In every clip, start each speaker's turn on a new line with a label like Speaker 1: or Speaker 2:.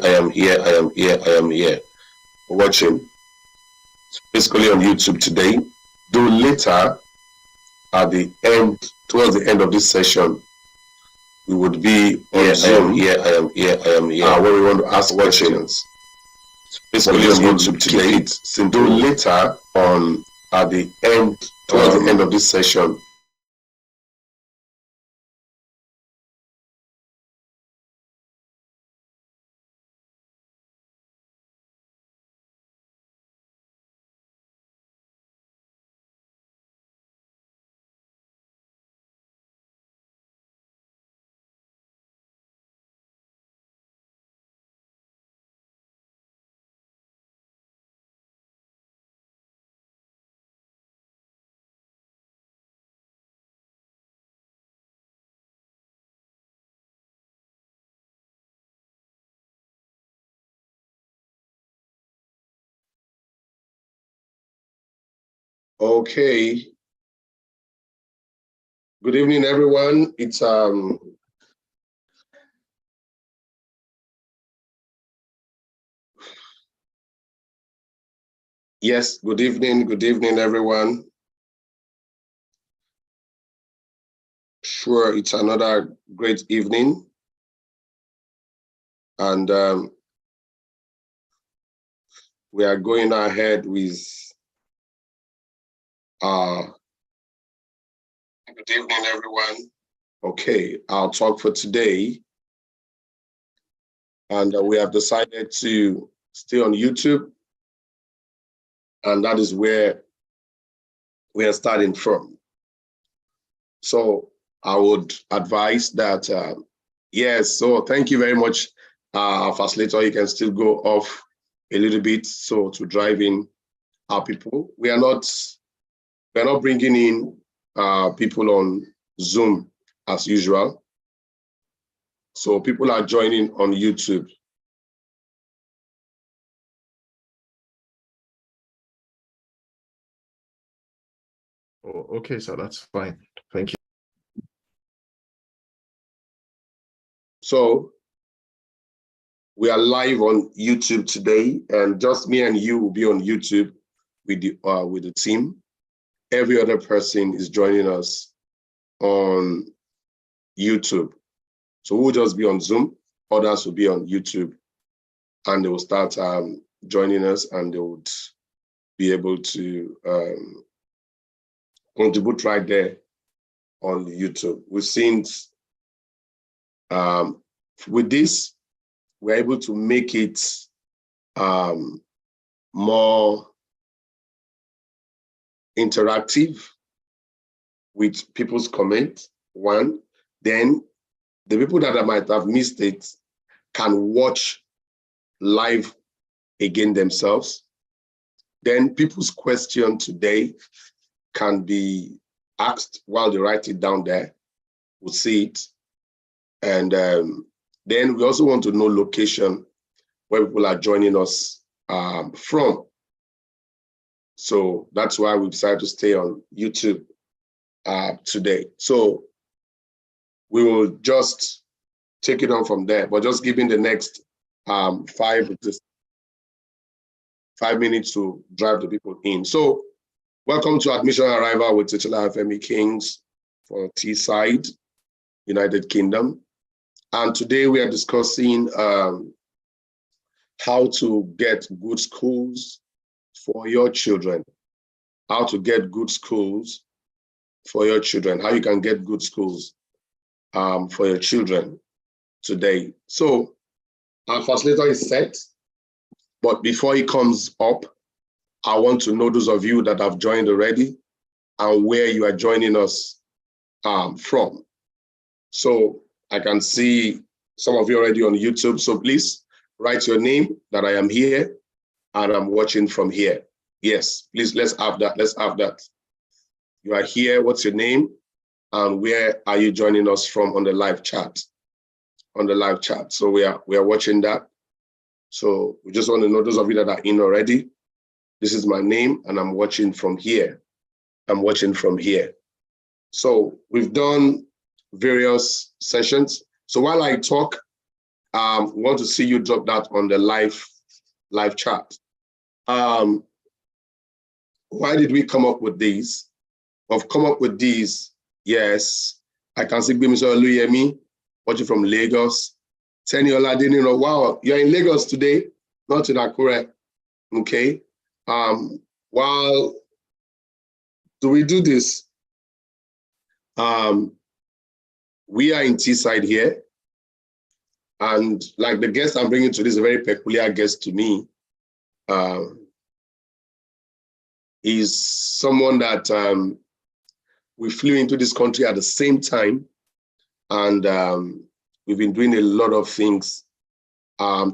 Speaker 1: here, I am here, I am here, I am here. Watching. Basically on YouTube today. Do later at the end, towards the end of this session, we would be on Zoom. Here, I am here, I am here. Where we want to ask questions. Basically on YouTube today. Do later on at the end, towards the end of this session. Okay. Good evening, everyone. It's yes, good evening, everyone. Sure, it's another great evening. And we are going ahead with good evening, everyone. Okay, our talk for today. And we have decided to stay on YouTube. And that is where we are starting from. So I would advise that, yes, so thank you very much, facilitator. You can still go off a little bit so to drive in our people. We're not bringing in people on Zoom as usual. So people are joining on YouTube.
Speaker 2: Oh, okay, so that's fine. Thank you.
Speaker 1: So we are live on YouTube today, and just me and you will be on YouTube with the team. Every other person is joining us on YouTube. So we'll just be on Zoom, others will be on YouTube, and they will start joining us, and they would be able to contribute right there on YouTube. We've seen with this, we're able to make it more interactive with people's comments, one. Then the people that might have missed it can watch live again themselves. Then people's question today can be asked while they write it down there. We'll see it. And then we also want to know location where people are joining us from. So that's why we decided to stay on YouTube today. So we will just take it on from there, but just giving the next 5 minutes to drive the people in. So welcome to Admission Arrival with Titilayo Femi Kings for Teesside, United Kingdom. And today we are discussing how to get good schools for your children. How to get good schools for your children. How you can get good schools for your children today. So our facilitator is set, but before he comes up, I want to know those of you that have joined already and where you are joining us from. So I can see some of you already on YouTube. So please write your name that I am here and I'm watching from here. Yes, please, let's have that. Let's have that. You are here. What's your name? And where are you joining us from on the live chat? On the live chat. So we are watching that. So we just want to know those of you that are in already. This is my name and I'm watching from here. I'm watching from here. So we've done various sessions. So while I talk, Want to see you drop that on the live chat. Why did we come up with these? We've come up with these. Yes, I can see Mr. Oluyemi, watching from Lagos. Teniola Deniro, wow, you're in Lagos today, not in Akure. Okay. While do we do this? We are in Teesside here. And like the guest I'm bringing today is a very peculiar guest to me. He's someone that we flew into this country at the same time. And we've been doing a lot of things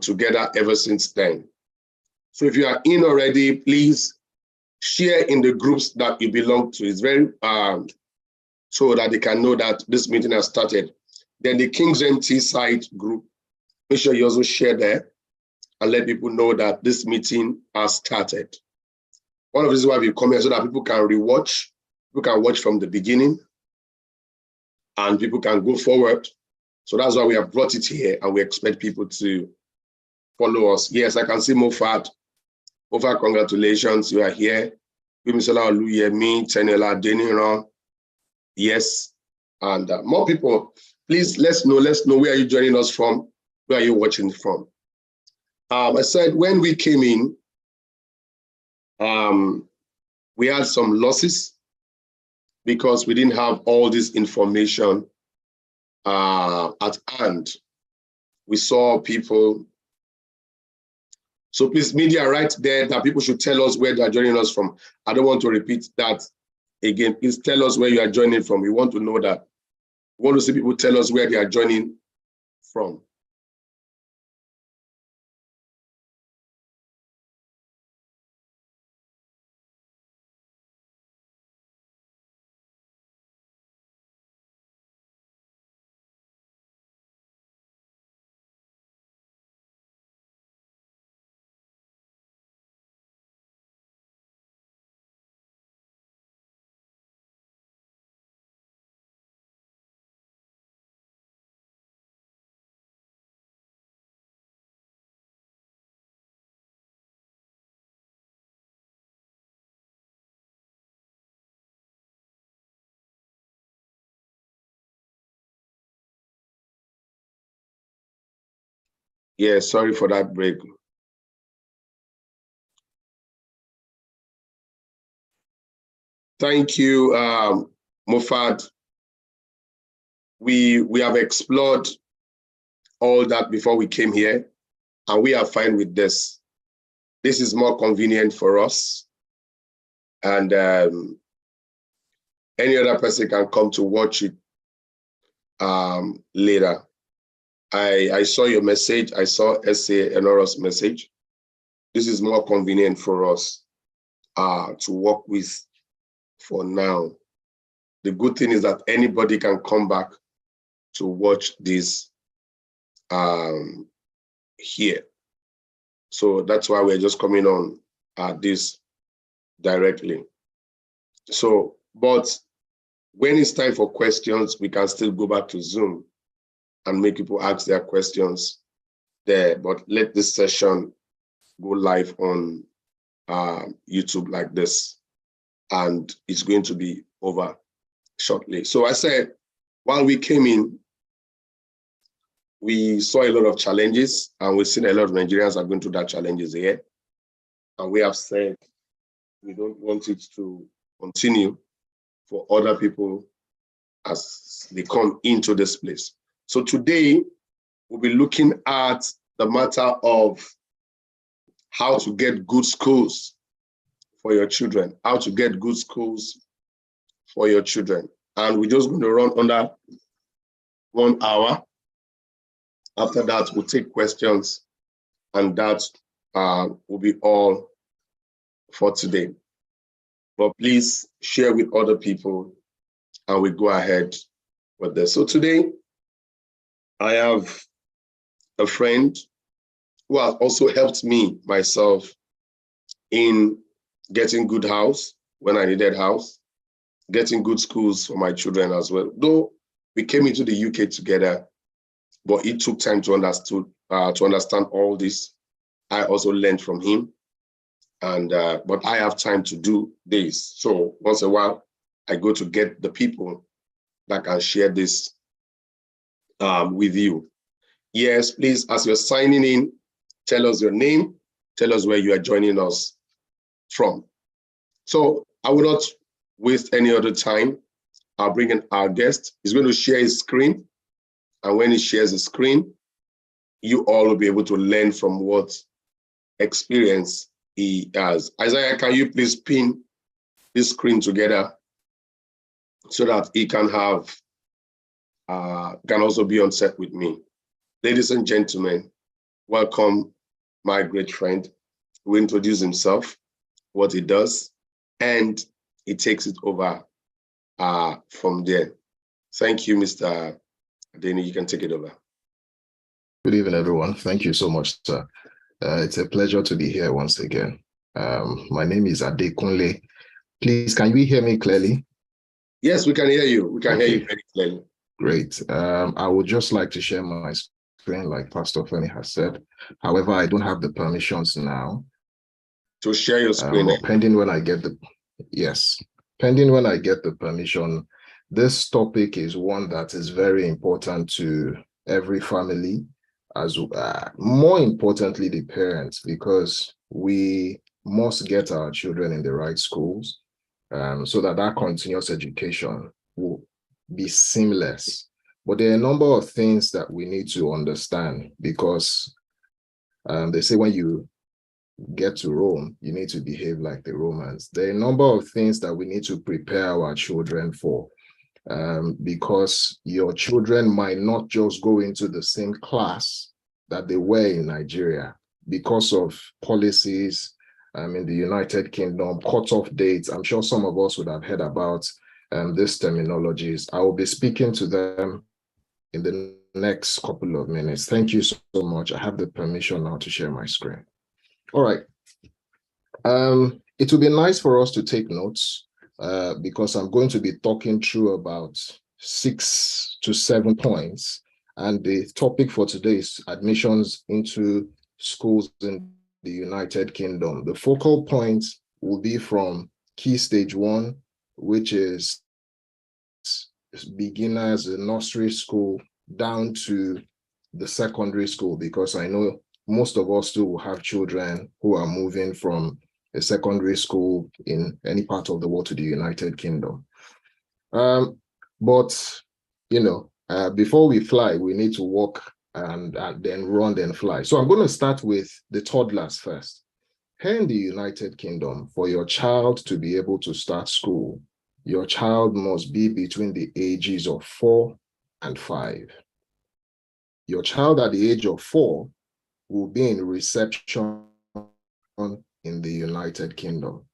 Speaker 1: together ever since then. So if you are in already, please share in the groups that you belong to. It's very so that they can know that this meeting has started. Then the King's Teesside group, make sure you also share there and let people know that this meeting has started. One of the reasons why we come here so that people can rewatch, people can watch from the beginning, and people can go forward. So that's why we have brought it here, and we expect people to follow us. Yes, I can see Mofat. Mofat, congratulations, you are here. Bimisola Oluyemi, Teniola Deniro. Yes, and more people. Please let's know where are you joining us from, where are you watching from. I said when we came in, we had some losses because we didn't have all this information at hand. We saw people. So please, media right there that people should tell us where they are joining us from. I don't want to repeat that again. Please tell us where you are joining from. We want to know that. We want to see people tell us where they are joining from. Yeah, sorry for that break. Thank you, Mofat. We have explored all that before we came here, and we are fine with this. This is more convenient for us, and any other person can come to watch it later. I saw your message. I saw S.A. Enora's message. This is more convenient for us to work with for now. The good thing is that anybody can come back to watch this here. So that's why we're just coming on this directly. So, but when it's time for questions, we can still go back to Zoom and make people ask their questions there. But let this session go live on YouTube like this, and it's going to be over shortly. So I said, while we came in, we saw a lot of challenges, and we've seen a lot of Nigerians are going through that challenges here. And we have said we don't want it to continue for other people as they come into this place. So today, we'll be looking at the matter of how to get good schools for your children, how to get good schools for your children. And we're just going to run under 1 hour. After that, we'll take questions, and that will be all for today. But please share with other people, and we go ahead with this. So today, I have a friend who has also helped me myself in getting good house when I needed house, getting good schools for my children as well. Though we came into the UK together, but he took time to understand all this. I also learned from him, and but I have time to do this. So once in a while, I go to get the people that can share this with you. Yes, please, as you're signing in, tell us your name, tell us where you are joining us from. So I will not waste any other time. I'll bring in our guest. He's going to share his screen. And when he shares his screen, you all will be able to learn from what experience he has. Isaiah, can you please pin this screen together so that he can have, can also be on set with me. Ladies and gentlemen, welcome my great friend who will introduce himself, what he does, and he takes it over from there. Thank you, Mr. Adeni. You can take it over.
Speaker 2: Good evening, everyone. Thank you so much, sir. It's a pleasure to be here once again. My name is Adekunle. Please, can you hear me clearly?
Speaker 1: Yes, we can hear you. We can hear you very clearly.
Speaker 2: Great. I would just like to share my screen, like Pastor Femi has said. However, I don't have the permissions now.
Speaker 1: To share your screen.
Speaker 2: Pending when I get the permission. This topic is one that is very important to every family, as more importantly the parents, because we must get our children in the right schools, so that continuous education will be seamless. But there are a number of things that we need to understand, because they say when you get to Rome, you need to behave like the Romans. There are a number of things that we need to prepare our children for, because your children might not just go into the same class that they were in Nigeria because of policies in the United Kingdom, cutoff dates. I'm sure some of us would have heard about these terminologies. I will be speaking to them in the next couple of minutes. Thank you so much. I have the permission now to share my screen. All right. It will be nice for us to take notes, because I'm going to be talking through about 6 to 7 points. And the topic for today is admissions into schools in the United Kingdom. The focal point will be from Key Stage 1, which is beginners in nursery school, down to the secondary school, because I know most of us too will have children who are moving from a secondary school in any part of the world to the United Kingdom. But, you know, before we fly, we need to walk and then run, then fly. So I'm going to start with the toddlers first. Here in the United Kingdom, for your child to be able to start school, your child must be between the ages of 4 and 5. Your child at the age of 4 will be in reception in the United Kingdom.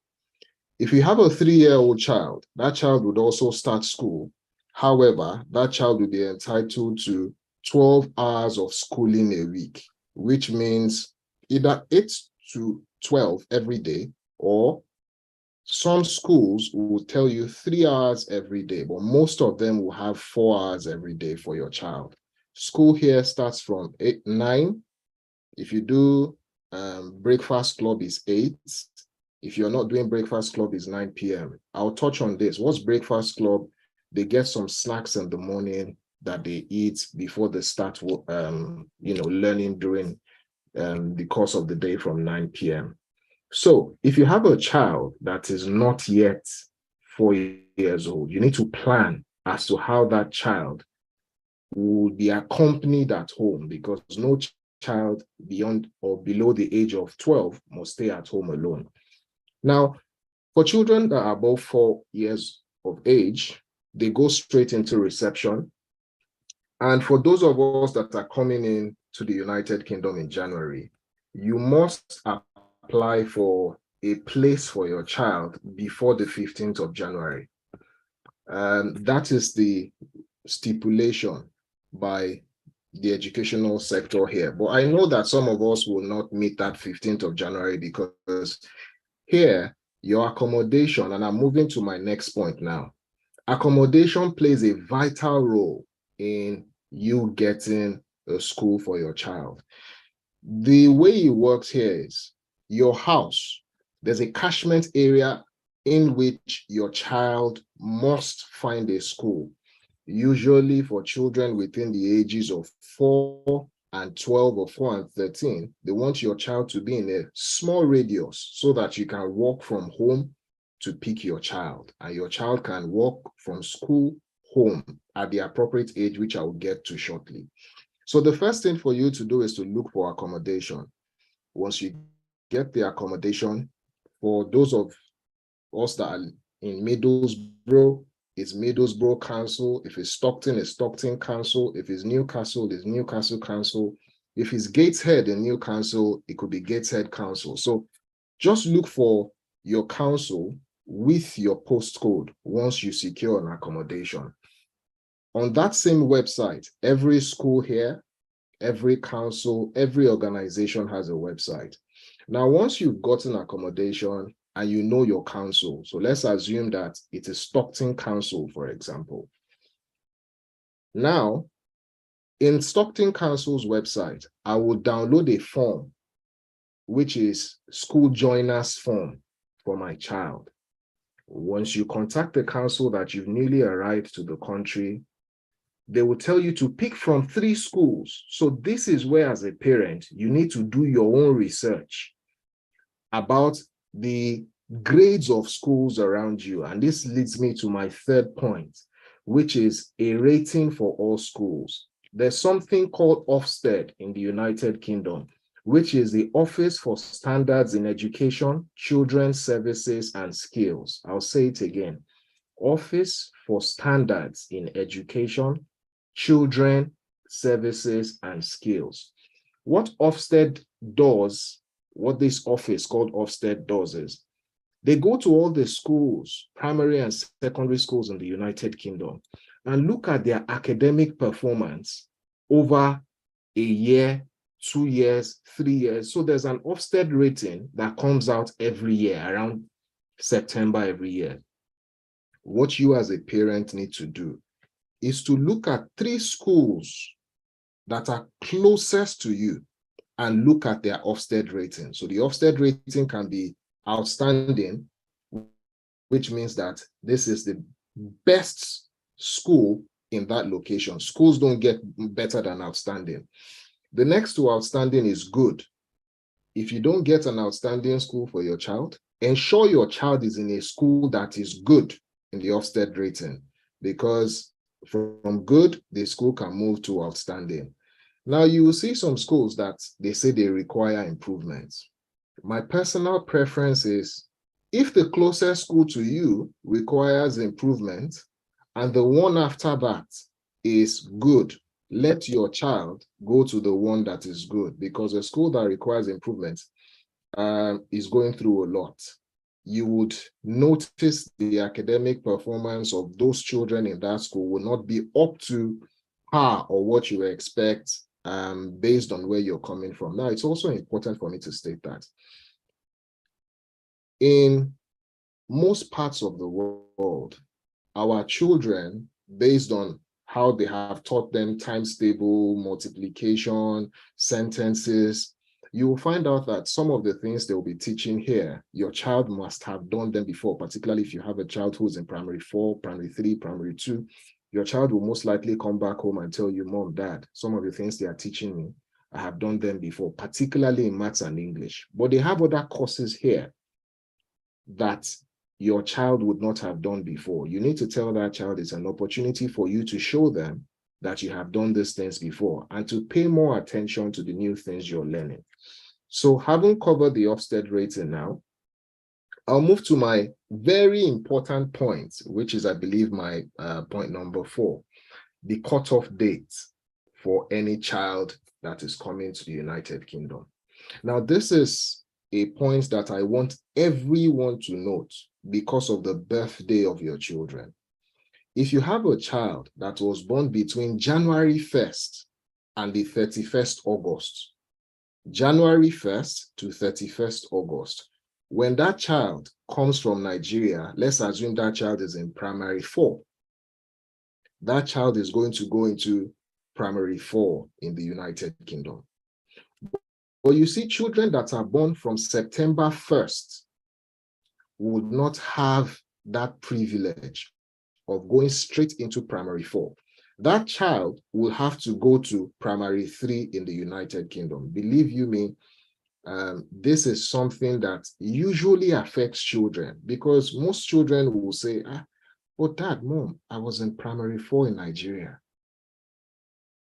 Speaker 2: If you have a 3-year-old child, that child would also start school. However, that child will be entitled to 12 hours of schooling a week, which means either 8 to 12 every day, or some schools will tell you 3 hours every day, but most of them will have 4 hours every day for your child. School here starts from 9. If you do breakfast club is 8. If you're not doing breakfast club is 9 p.m. I'll touch on this. What's breakfast club? They get some snacks in the morning that they eat before they start, learning during the course of the day from 9 p.m. So if you have a child that is not yet 4 years old, you need to plan as to how that child will be accompanied at home, because no child beyond or below the age of 12 must stay at home alone. Now, for children that are above 4 years of age, they go straight into reception. And for those of us that are coming in to the United Kingdom in January, you must apply for a place for your child before the 15th of January. That is the stipulation by the educational sector here. But I know that some of us will not meet that 15th of January, because here, your accommodation, and I'm moving to my next point now, accommodation plays a vital role in you getting a school for your child. The way it works here is your house, there's a catchment area in which your child must find a school. Usually for children within the ages of 4 and 12 or 4 and 13, they want your child to be in a small radius so that you can walk from home to pick your child, and your child can walk from school home at the appropriate age, which I will get to shortly. So the first thing for you to do is to look for accommodation. Once you get the accommodation, for those of us that are in Middlesbrough, it's Middlesbrough Council. If it's Stockton Council. If it's Newcastle, it's Newcastle Council. If it's Gateshead in Newcastle, it could be Gateshead Council. So just look for your council with your postcode once you secure an accommodation. On that same website, every school here, every council, every organization has a website. Now, once you've gotten accommodation and you know your council, so let's assume that it is Stockton Council, for example. Now, in Stockton Council's website, I will download a form, which is school joiners form for my child. Once you contact the council that you've newly arrived to the country, they will tell you to pick from 3 schools. So this is where, as a parent, you need to do your own research about the grades of schools around you. And this leads me to my third point, which is a rating for all schools. There's something called Ofsted in the United Kingdom, which is the Office for Standards in Education, Children's Services and Skills. I'll say it again. Office for Standards in Education, Children, Services, and Skills. What Ofsted does, what this office called Ofsted does is, they go to all the schools, primary and secondary schools in the United Kingdom, and look at their academic performance over a year, 2 years, 3 years. So there's an Ofsted rating that comes out every year, around September every year. What you as a parent need to do is to look at 3 schools that are closest to you and look at their Ofsted rating. So the Ofsted rating can be outstanding, which means that this is the best school in that location. Schools don't get better than outstanding. The next to outstanding is good. If you don't get an outstanding school for your child, ensure your child is in a school that is good in the Ofsted rating, because from good, the school can move to outstanding. Now, you will see some schools that they say they require improvements. My personal preference is, if the closest school to you requires improvement and the one after that is good, let your child go to the one that is good, because a school that requires improvement is going through a lot. You would notice the academic performance of those children in that school will not be up to par or what you expect based on where you're coming from. Now, it's also important for me to state that in most parts of the world, our children, based on how they have taught them times table, multiplication, sentences, you will find out that some of the things they will be teaching here, your child must have done them before, particularly if you have a child who's in primary 4, primary 3, primary 2. Your child will most likely come back home and tell you, Mom, Dad, some of the things they are teaching me, I have done them before, particularly in maths and English. But they have other courses here that your child would not have done before. You need to tell that child it's an opportunity for you to show them that you have done these things before and to pay more attention to the new things you're learning. So having covered the Ofsted rating now, I'll move to my very important point, which is, I believe, my point number 4, the cutoff date for any child that is coming to the United Kingdom. Now, this is a point that I want everyone to note because of the birthday of your children. If you have a child that was born between January 1st and the 31st August, January 1st to 31st August, when that child comes from Nigeria, let's assume that child is in primary 4. That child is going to go into primary 4 in the United Kingdom. But you see, children that are born from September 1st would not have that privilege of going straight into primary 4. That child will have to go to primary 3 in the United Kingdom. Believe you me, this is something that usually affects children, because most children will say, but Dad, Mom, I was in primary 4 in Nigeria.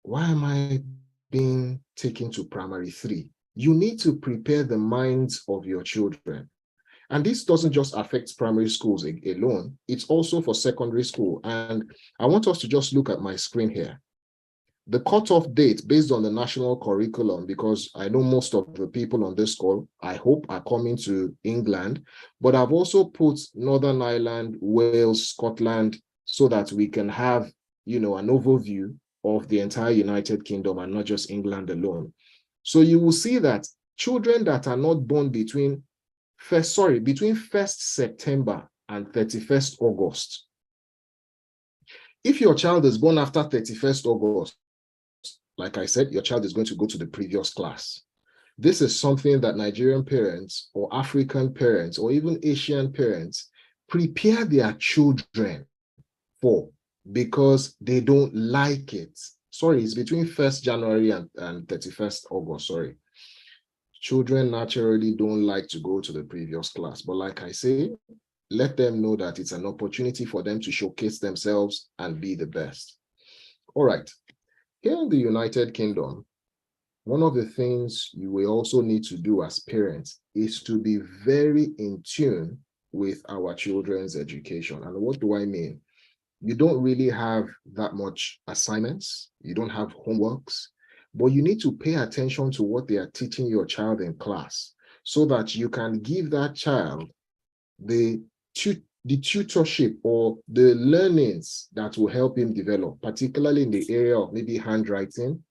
Speaker 2: Why am I being taken to primary 3? You need to prepare the minds of your children. And this doesn't just affect primary schools alone, it's also for secondary school. And I want us to just look at my screen here. The cutoff date based on the national curriculum, because I know most of the people on this call, I hope, are coming to England, but I've also put Northern Ireland, Wales, Scotland, so that we can have, an overview of the entire United Kingdom and not just England alone. So you will see that children that are not born between 1st September and 31st August. If your child is born after 31st August, like I said, your child is going to go to the previous class. This is something that Nigerian parents or African parents or even Asian parents prepare their children for, because they don't like it. Sorry, it's between 1st January and 31st August, sorry. Children naturally don't like to go to the previous class. But like I say, let them know that it's an opportunity for them to showcase themselves and be the best. All right. Here in the United Kingdom, one of the things you will also need to do as parents is to be very in tune with our children's education. And what do I mean? You don't really have that much assignments. You don't have homeworks. But you need to pay attention to what they are teaching your child in class, so that you can give that child the tutorship or the learnings that will help him develop, particularly in the area of maybe handwriting,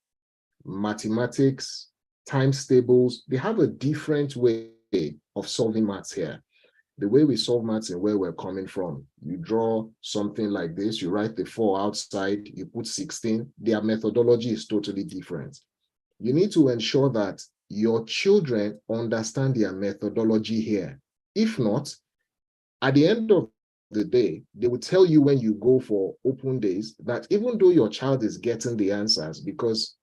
Speaker 2: mathematics, times tables. They have a different way of solving maths here. The way we solve maths and where we're coming from, you draw something like this, you write the 4 outside, you put 16. Their methodology is totally different. You need to ensure that your children understand their methodology here. If not, at the end of the day, they will tell you when you go for open days that even though your child is getting the answers, because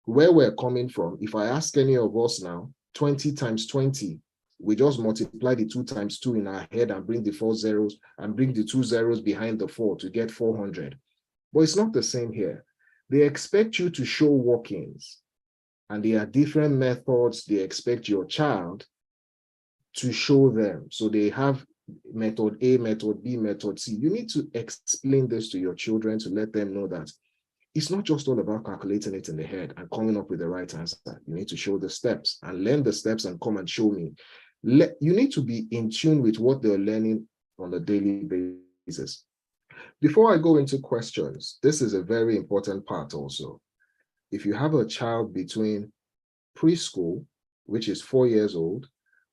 Speaker 2: where we're coming from, if I ask any of us now, 20 times 20, we just multiply the 2 times 2 in our head and bring the 4 zeros and bring the 2 zeros behind the 4 to get 400. But it's not the same here. They expect you to show workings, and there are different methods they expect your child to show them. So they have method A, method B, method C. You need to explain this to your children to let them know that it's not just all about calculating it in the head and coming up with the right answer. You need to show the steps and learn the steps and come and show me. You need to be in tune with what they're learning on a daily basis. Before I go into questions, this is a very important part also. If you have a child between preschool, which is 4 years old,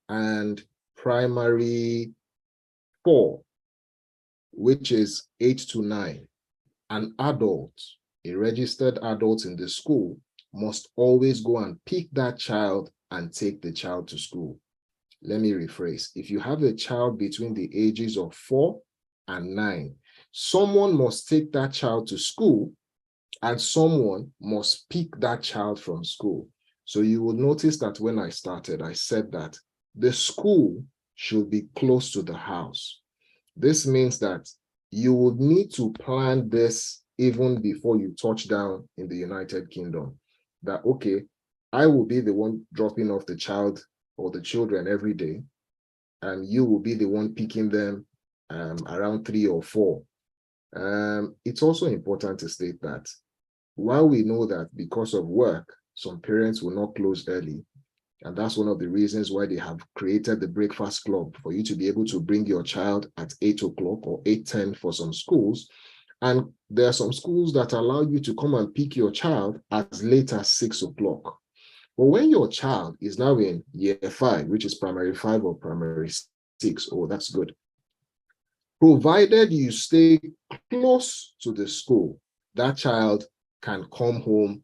Speaker 2: and primary 4, which is 8 to 9, an adult, a registered adult in the school, must always go and pick that child and take the child to school. Let me rephrase. If you have a child between the ages of 4 and 9, someone must take that child to school and someone must pick that child from school. So you will notice that when I started, I said that the school should be close to the house. This means that you would need to plan this even before you touch down in the United Kingdom. That, okay, I will be the one dropping off the child or the children every day, and you will be the one picking them around 3 or 4. It's also important to state that while we know that because of work, some parents will not close early, and that's one of the reasons why they have created the breakfast club for you to be able to bring your child at 8 o'clock or 8:10 for some schools. And there are some schools that allow you to come and pick your child as late as 6 o'clock. But when your child is now in year 5, which is primary 5 or primary 6, oh, that's good. Provided you stay close to the school, that child can come home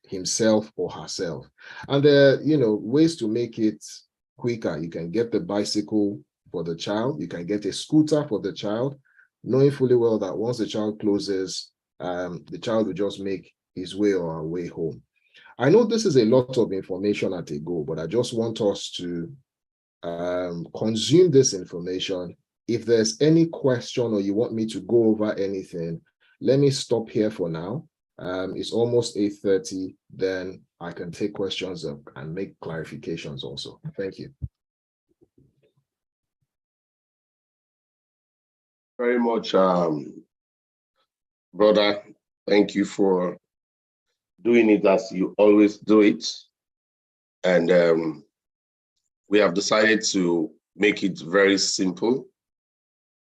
Speaker 2: himself or herself. And there are, ways to make it quicker. You can get the bicycle for the child. You can get a scooter for the child, knowing fully well that once the child closes, the child will just make his way or her way home. I know this is a lot of information at a go, but I just want us to consume this information. If there's any question or you want me to go over anything, let me stop here for now. It's almost 8:30, then I can take questions up and make clarifications also. Thank you.
Speaker 1: Very much, brother. Thank you for doing it as you always do it. And we have decided to make it very simple,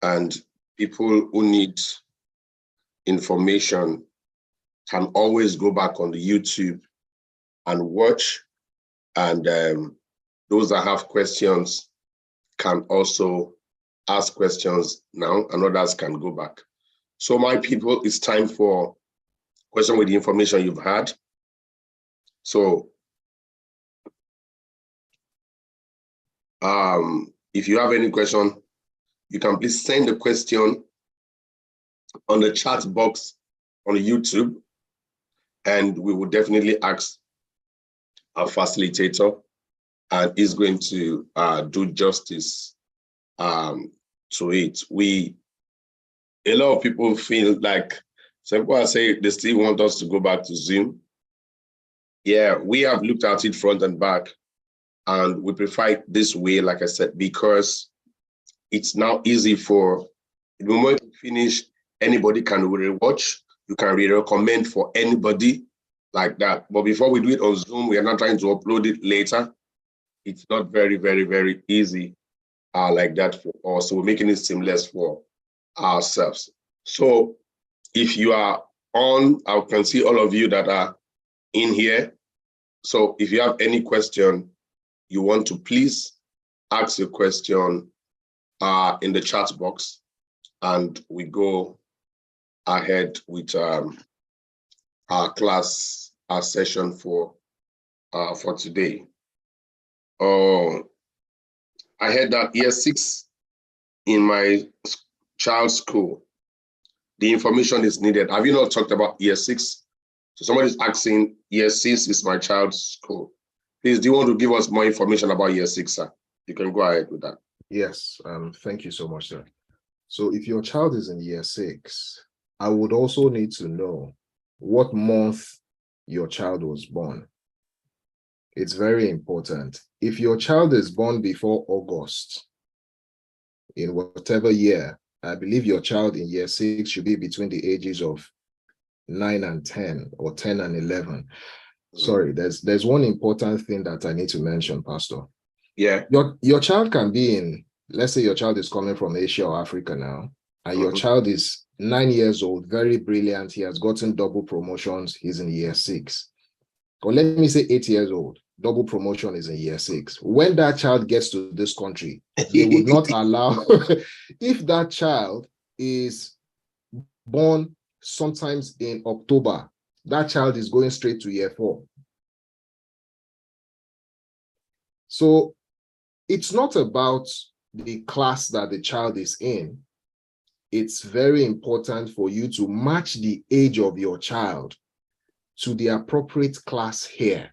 Speaker 1: and people who need information can always go back on the YouTube and watch. And those that have questions can also ask questions now, and others can go back. So my people, it's time for question with the information you've had. So if you have any question, you can please send the question on the chat box on YouTube, and we will definitely ask our facilitator, and he's going to do justice to it. A lot of people feel like, some people are saying they still want us to go back to Zoom. Yeah, we have looked at it front and back, and we prefer it this way, like I said, because it's now easy for, the moment you finish, anybody can rewatch, you can recommend for anybody like that. But before we do it on Zoom, we are not trying to upload it later. It's not very, very, very easy like that for us. So we're making it seamless for ourselves. So if you are on, I can see all of you that are in here. So if you have any question you want to, please ask your question in the chat box, and we go ahead with our class, our session for today. I heard that year 6 in my child's school, the information is needed. Have you not talked about year 6? So somebody's asking, year 6 is my child's school. Please, do you want to give us more information about year 6, sir? You can go ahead with that.
Speaker 2: Yes, thank you so much, sir. So if your child is in year 6, I would also need to know what month your child was born. It's very important. If your child is born before August, in whatever year, I believe your child in year 6 should be between the ages of 9 and 10 or 10 and 11. Sorry, there's one important thing that I need to mention, Pastor.
Speaker 1: Yeah.
Speaker 2: Your child can be in, let's say your child is coming from Asia or Africa now, and your child is 9 years old, very brilliant. He has gotten double promotions. He's in year 6. Or let me say 8 years old, double promotion is in year 6. When that child gets to this country, they would not allow, if that child is born sometimes in October, that child is going straight to year 4. So it's not about the class that the child is in. It's very important for you to match the age of your child to the appropriate class here.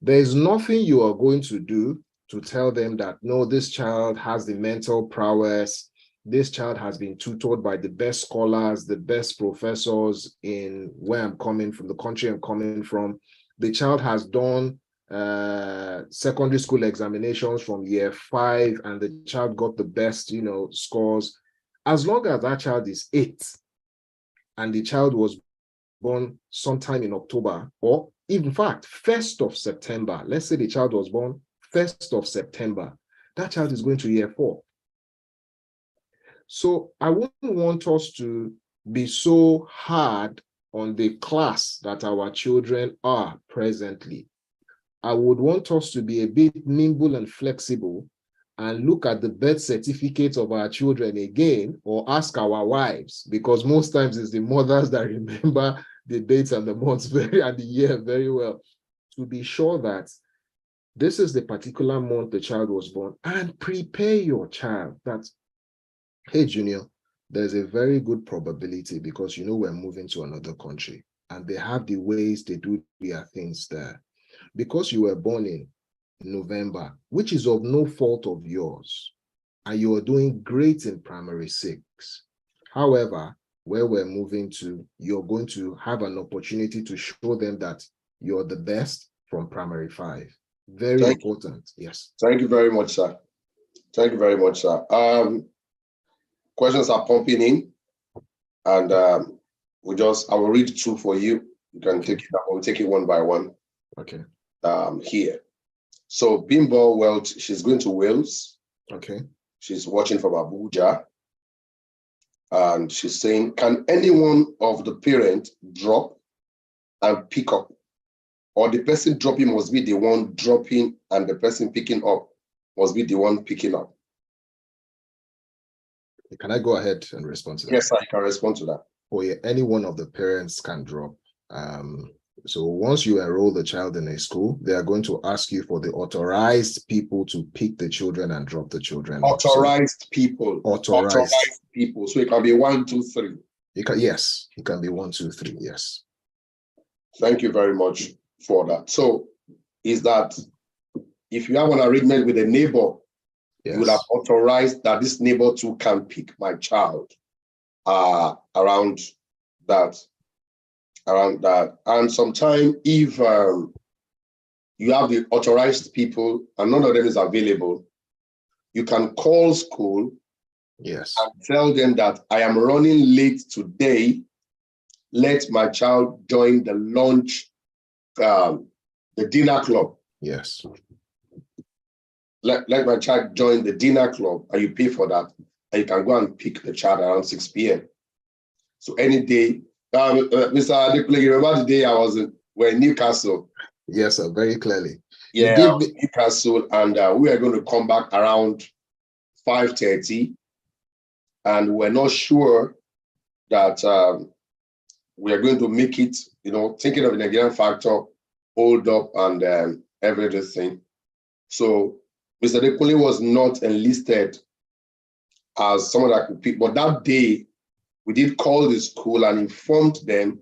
Speaker 2: There's nothing you are going to do to tell them that, no, this child has the mental prowess, this child has been tutored by the best scholars, the best professors in where I'm coming from, the country I'm coming from. The child has done secondary school examinations from year 5, and the child got the best, scores. As long as that child is 8 and the child was born sometime in October, or in fact, 1st of September, let's say the child was born 1st of September, that child is going to year 4. So I wouldn't want us to be so hard on the class that our children are presently. I would want us to be a bit nimble and flexible and look at the birth certificates of our children again, or ask our wives, because most times it's the mothers that remember the dates and the months and the year very well to be sure that this is the particular month the child was born, and prepare your child that, hey, Junior, there's a very good probability because we're moving to another country and they have the ways they do their things there. Because you were born in November, which is of no fault of yours, and you are doing great in primary 6. However, where we're moving to, you're going to have an opportunity to show them that you're the best from primary 5. Very important. Yes.
Speaker 1: Thank you very much, sir. Thank you very much, sir. Questions are pumping in, and I will read 2 for you. You can take it. We'll take it one by one.
Speaker 2: Okay.
Speaker 1: Here. So Bimbo Welch, she's going to Wales.
Speaker 2: Okay.
Speaker 1: She's watching from Abuja. And she's saying, can any one of the parents drop and pick up? Or the person dropping must be the one dropping and the person picking up must be the one picking up?
Speaker 2: Can I go ahead and respond to that?
Speaker 1: Yes, I can respond to that.
Speaker 2: Oh, yeah, any one of the parents can drop. So once you enroll the child in a school, they are going to ask you for the authorized people to pick the children and drop the children.
Speaker 1: Authorized people.
Speaker 2: Authorized
Speaker 1: people. So it can be 1, 2, 3.
Speaker 2: Yes, it can be 1, 2, 3. Yes.
Speaker 1: Thank you very much for that. So is that if you have an arrangement with a neighbor,
Speaker 2: yes,
Speaker 1: you would have authorized that this neighbor too can pick my child around that. And sometime if you have the authorized people and none of them is available, you can call school,
Speaker 2: yes,
Speaker 1: and tell them that I am running late today. Let my child join the lunch, the dinner club.
Speaker 2: Yes.
Speaker 1: Let my child join the dinner club, and you pay for that, and you can go and pick the child around 6 p.m. So any day, Mr. Adekule, you remember the day we're in Newcastle?
Speaker 2: Yes, sir, very clearly.
Speaker 1: Yeah, Newcastle, and we are going to come back around 5:30, and we're not sure that we are going to make it, thinking of the Nigerian factor, hold up and everything. So Mr. Adekule was not enlisted as someone that could pick, but that day, we did call the school and informed them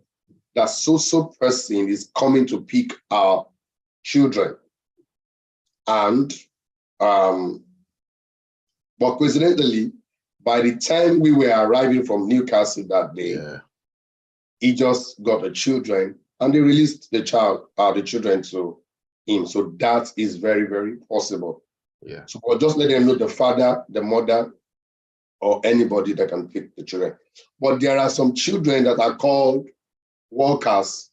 Speaker 1: that so person is coming to pick our children. And, but coincidentally, by the time we were arriving from Newcastle that day, he just got the children and they released the children to him. So that is very, very possible.
Speaker 2: Yeah.
Speaker 1: So we'll just let them know the father, the mother, or anybody that can pick the children. But there are some children that are called workers,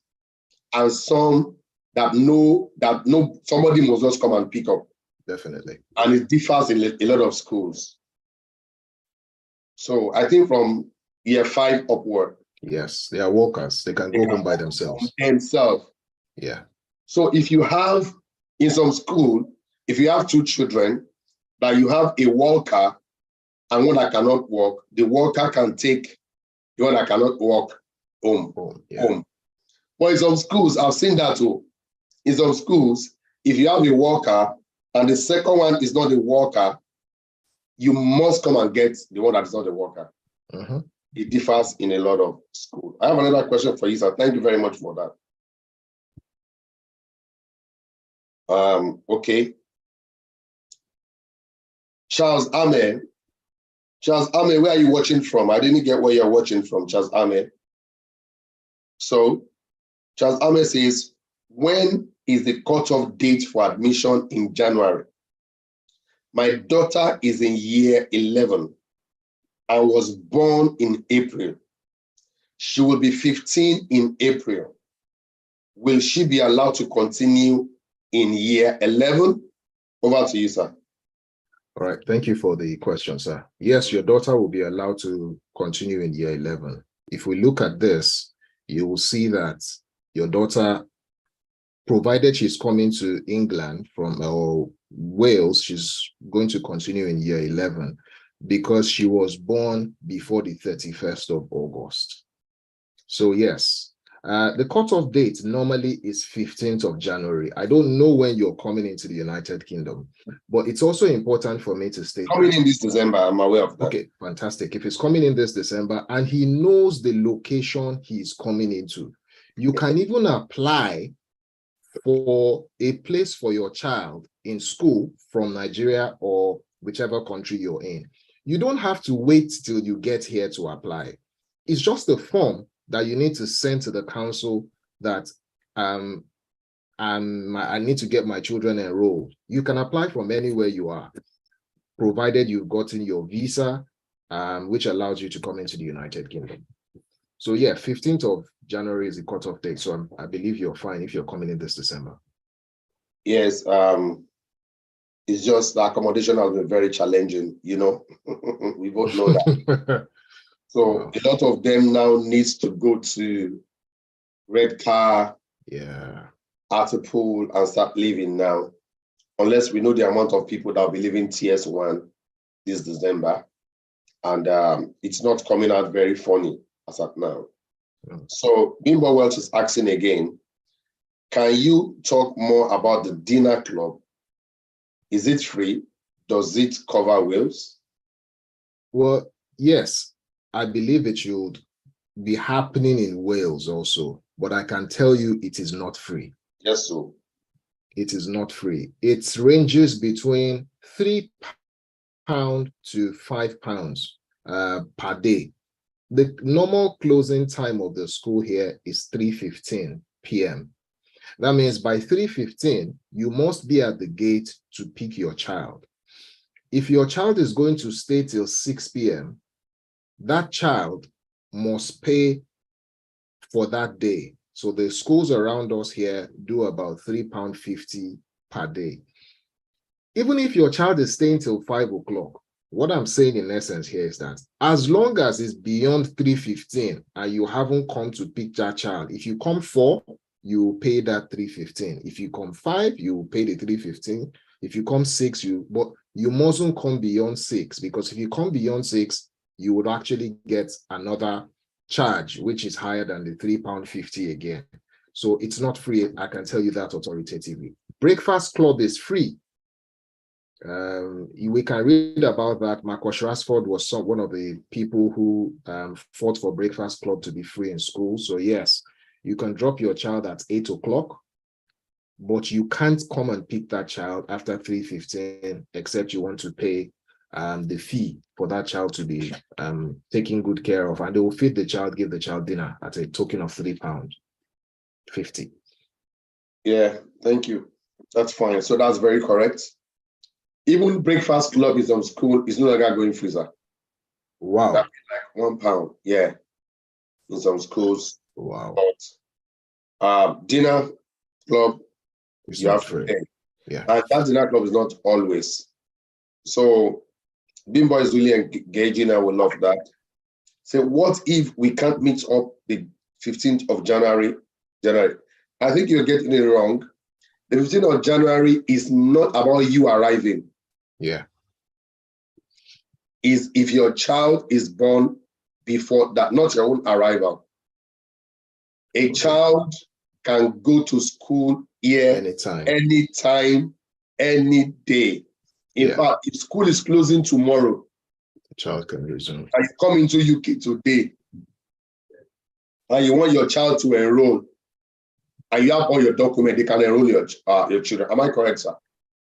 Speaker 1: and some that know somebody must just come and pick up.
Speaker 2: Definitely.
Speaker 1: And it differs in a lot of schools. So I think from year 5 upward.
Speaker 2: Yes, they are workers. They can go home by themselves.
Speaker 1: Yeah. So if you have, in some school, if you have 2 children, that you have a worker and one that cannot walk, the worker can take the one that cannot walk home. But in some schools, I've seen that too. In some schools, if you have a worker and the second one is not a worker, you must come and get the one that is not a worker. It differs in a lot of schools. I have another question for you, sir. Thank you very much for that. Okay. Charles Ame, where are you watching from? I didn't get where you're watching from, Charles Ame. So, Charles Ame says, when is the cutoff date for admission in January? My daughter is in year 11 and was born in April. She will be 15 in April. Will she be allowed to continue in year 11? Over to you, sir.
Speaker 2: All right, thank you for the question, sir. Yes, your daughter will be allowed to continue in year 11. If we look at this, you will see that your daughter, provided she's coming to England from Wales, she's going to continue in year 11 because she was born before the 31st of August. So yes, The cutoff date normally is 15th of January. I don't know when you're coming into the United Kingdom, but it's also important for me to state
Speaker 1: Coming in this December, I'm aware of that.
Speaker 2: Okay, fantastic. If he's coming in this December and he knows the location he's coming into, you can even apply for a place for your child in school from Nigeria or whichever country you're in. You don't have to wait till you get here to apply. It's just a form that you need to send to the council that I need to get my children enrolled. You can apply from anywhere you are, provided you've gotten your visa, which allows you to come into the United Kingdom. So yeah, 15th of January is the cutoff date. So I believe you're fine if you're coming in this December.
Speaker 1: Yes, it's just the accommodation has been very challenging, you know. We both know that. So
Speaker 2: Wow.
Speaker 1: a lot of them now needs to go to Redcar, Hartlepool, and start living now. Unless we know the amount of people that will be living TS1 this December. And it's not coming out very funny as of now. So Bimbo Welch is asking again, can you talk more about the dinner club? Is it free? Does it cover Wales?
Speaker 2: Well, yes, I believe it should be happening in Wales also, but I can tell you it is not free.
Speaker 1: Yes, so.
Speaker 2: It is not free. It ranges between £3 to £5 per day. The normal closing time of the school here is 3:15 p.m. That means by 3:15, you must be at the gate to pick your child. If your child is going to stay till 6 p.m., that child must pay for that day. So the schools around us here do about £3.50 per day. Even if your child is staying till 5 o'clock, what I'm saying in essence here is that as long as it's beyond 3:15 and you haven't come to pick that child, if you come 4, you will pay that 3:15. If you come 5, you will pay the 3:15. If you come 6, but you mustn't come beyond 6, because if you come beyond 6, you would actually get another charge, which is higher than the £3.50 again. So it's not free. I can tell you that authoritatively. Breakfast club is free. We can read about that. Marcus Rashford was one of the people who fought for breakfast club to be free in school. So yes, you can drop your child at 8 o'clock, but you can't come and pick that child after 3:15, except you want to pay the fee for that child to be taken good care of, and they will feed the child, give the child dinner at a token of £3.50.
Speaker 1: Yeah, thank you. That's fine. So that's very correct. Even breakfast club is on school, is no longer going freezer.
Speaker 2: Wow.
Speaker 1: That'd be like £1. Yeah. In some schools.
Speaker 2: Wow.
Speaker 1: But dinner club,
Speaker 2: it's
Speaker 1: you
Speaker 2: not
Speaker 1: have
Speaker 2: free.
Speaker 1: to pay.
Speaker 2: Yeah.
Speaker 1: And that dinner club is not always. So Bimbo is really engaging. I would love that. So what if we can't meet up the 15th of January? I think you're getting it wrong. The 15th of January is not about you arriving.
Speaker 2: Yeah.
Speaker 1: Is if your child is born before that, not your own arrival. A child can go to school here anytime, any day. In fact, if school is closing tomorrow,
Speaker 2: the child can resume.
Speaker 1: And you come into UK today, and you want your child to enroll, and you have all your documents, they can enroll your children. Am I correct, sir?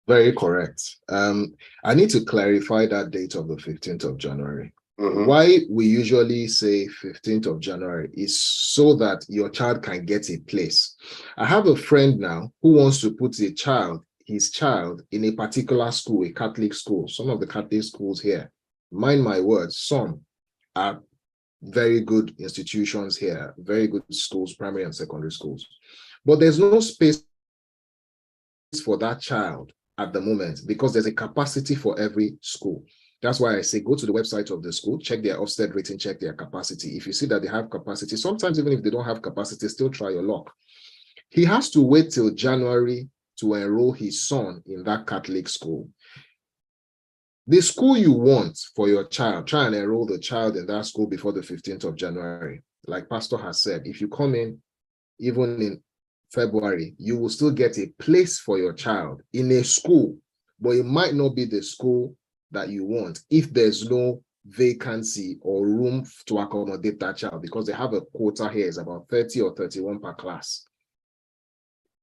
Speaker 2: Very correct. I need to clarify that date of the 15th of January. Why we usually say 15th of January is so that your child can get a place. I have a friend now who wants to put his child in a particular school, a Catholic school. Some of the Catholic schools here, mind my words, some are very good institutions here, very good schools, primary and secondary schools. But there's no space for that child at the moment because there's a capacity for every school. That's why I say go to the website of the school, check their Ofsted rating, check their capacity. If you see that they have capacity, sometimes even if they don't have capacity, still try your luck. He has to wait till January to enroll his son in that Catholic school. The school you want for your child, try and enroll the child in that school before the 15th of January. Like Pastor has said, if you come in even in February, you will still get a place for your child in a school, but it might not be the school that you want if there's no vacancy or room to accommodate that child, because they have a quota here, is about 30 or 31 per class.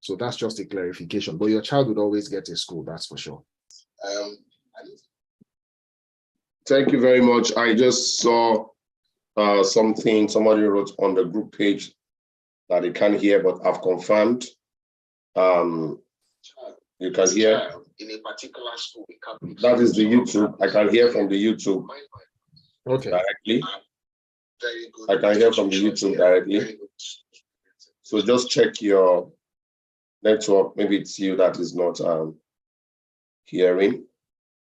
Speaker 2: So that's just a clarification, but your child would always get a school, that's for sure.
Speaker 1: Thank you very much. I just saw something somebody wrote on the group page that they can't hear, but I've confirmed. You can hear. In a particular school, that is the YouTube. I can hear from the YouTube.
Speaker 2: Okay.
Speaker 1: Directly. I can hear from the YouTube directly. So just check your network. Maybe it's you that is not hearing.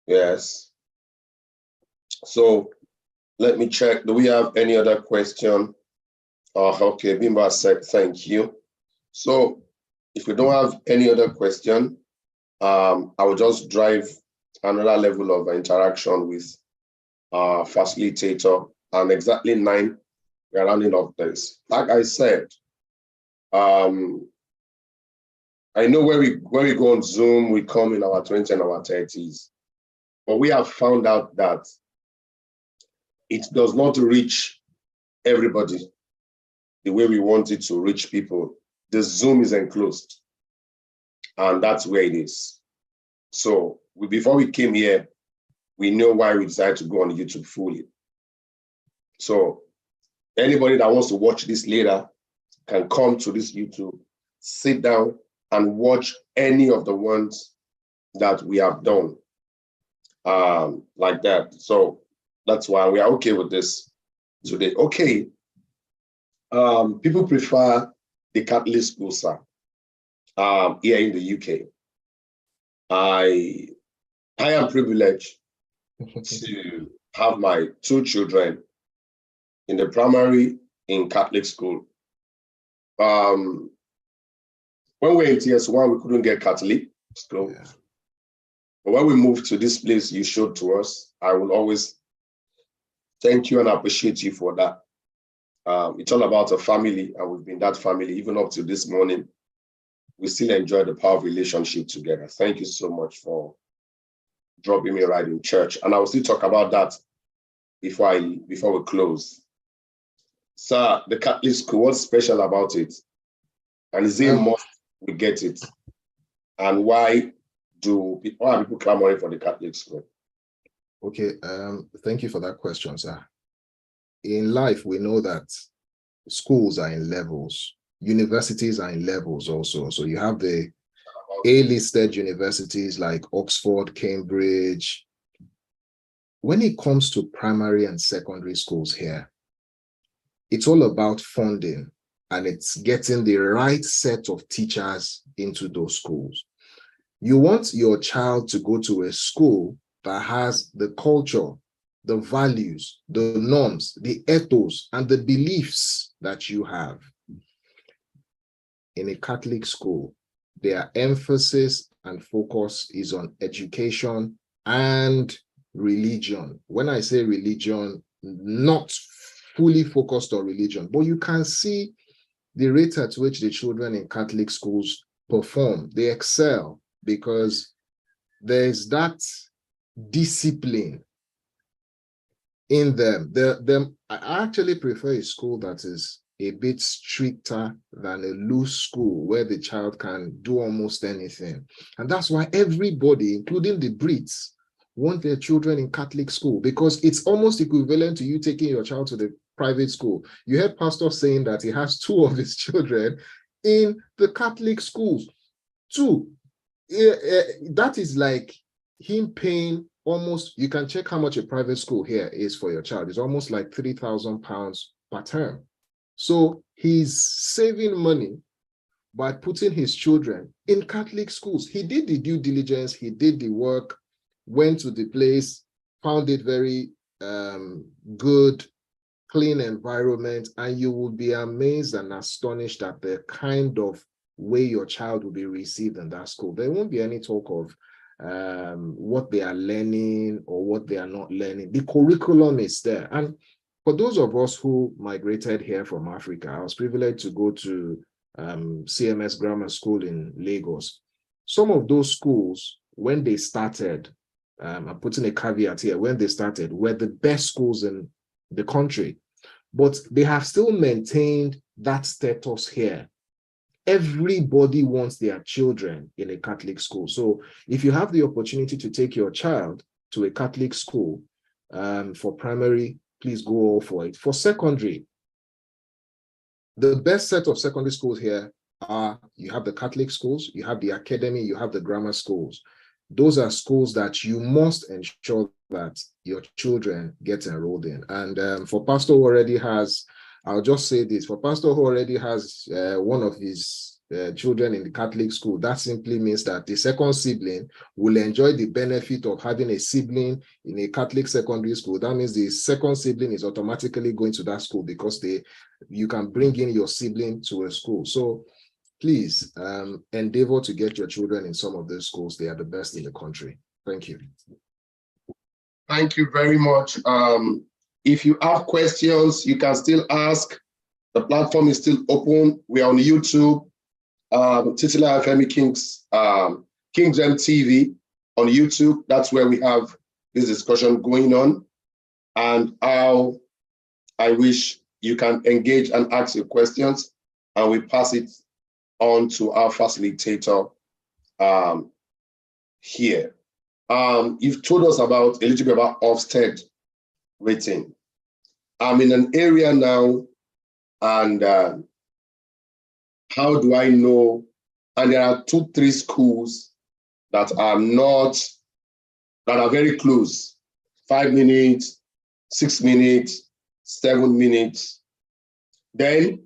Speaker 1: Yes. So let me check. Do we have any other question? Okay, Bimba said thank you. So if we don't have any other question, I will just drive another level of interaction with our facilitator. And exactly 9, we are rounding up this. Like I said, I know when we go on Zoom, we come in our 20s and our 30s, but we have found out that it does not reach everybody the way we want it to reach people. The Zoom is enclosed, and that's where it is. So before we came here, we know why we decided to go on YouTube fully. So anybody that wants to watch this later can come to this YouTube, sit down and watch any of the ones that we have done like that. So that's why we are okay with this today. Okay. People prefer the Catholic school, sir, here in the UK. I am privileged to have my 2 children in the primary in Catholic school. When we were in TS1, we couldn't get Catholic school. Yeah. But when we moved to this place you showed to us, I will always thank you and appreciate you for that. It's all about a family, and we've been that family even up to this morning. We still enjoy the power of relationship together. Thank you so much for dropping me right in church. And I will still talk about that before we close. Sir, the Catholic school, what's special about it? And is it a must we get it? And why are people clamoring for the Catholic school?
Speaker 2: Okay, thank you for that question, sir. In life, we know that schools are in levels. Universities are in levels also. So you have the A-listed universities like Oxford, Cambridge. When it comes to primary and secondary schools here, it's all about funding, and it's getting the right set of teachers into those schools. You want your child to go to a school that has the culture, the values, the norms, the ethos, and the beliefs that you have. In a Catholic school, their emphasis and focus is on education and religion. When I say religion, not fully focused on religion, but you can see the rate at which the children in Catholic schools perform. They excel because there's that discipline in them. I actually prefer a school that is a bit stricter than a loose school where the child can do almost anything. And that's why everybody, including the Brits, want their children in Catholic school, because it's almost equivalent to you taking your child to the private school. You heard Pastor saying that he has 2 of his children in the Catholic schools. 2. That is like him paying almost, you can check how much a private school here is for your child. It's almost like £3,000 per term. So he's saving money by putting his children in Catholic schools. He did the due diligence, he did the work, went to the place, found it very good, clean environment, and you will be amazed and astonished at the kind of way your child will be received in that school. There won't be any talk of what they are learning or what they are not learning. The curriculum is there. And for those of us who migrated here from Africa, I was privileged to go to CMS Grammar School in Lagos. Some of those schools, when they started, I'm putting a caveat here, when they started, were the best schools in the country, but they have still maintained that status here. Everybody wants their children in a Catholic school. So if you have the opportunity to take your child to a Catholic school for primary, please go all for it. For secondary, the best set of secondary schools here are, you have the Catholic schools, you have the academy, you have the grammar schools. Those are schools that you must ensure that your children get enrolled in. And for Pastor who already has, I'll just say this, for Pastor who already has one of his children in the Catholic school, that simply means that the second sibling will enjoy the benefit of having a sibling in a Catholic secondary school. That means the second sibling is automatically going to that school because you can bring in your sibling to a school. So please endeavor to get your children in some of those schools. They are the best in the country. Thank you.
Speaker 1: Thank you very much. If you have questions, you can still ask. The platform is still open. We are on YouTube, Titilayo Femi King's TV on YouTube. That's where we have this discussion going on. And how I wish you can engage and ask your questions, and we pass it on to our facilitator here. You've told us about a little bit about Ofsted rating. I'm in an area now, and how do I know? And there are 2-3 schools that are very close, 5 minutes, 6 minutes, 7 minutes. Then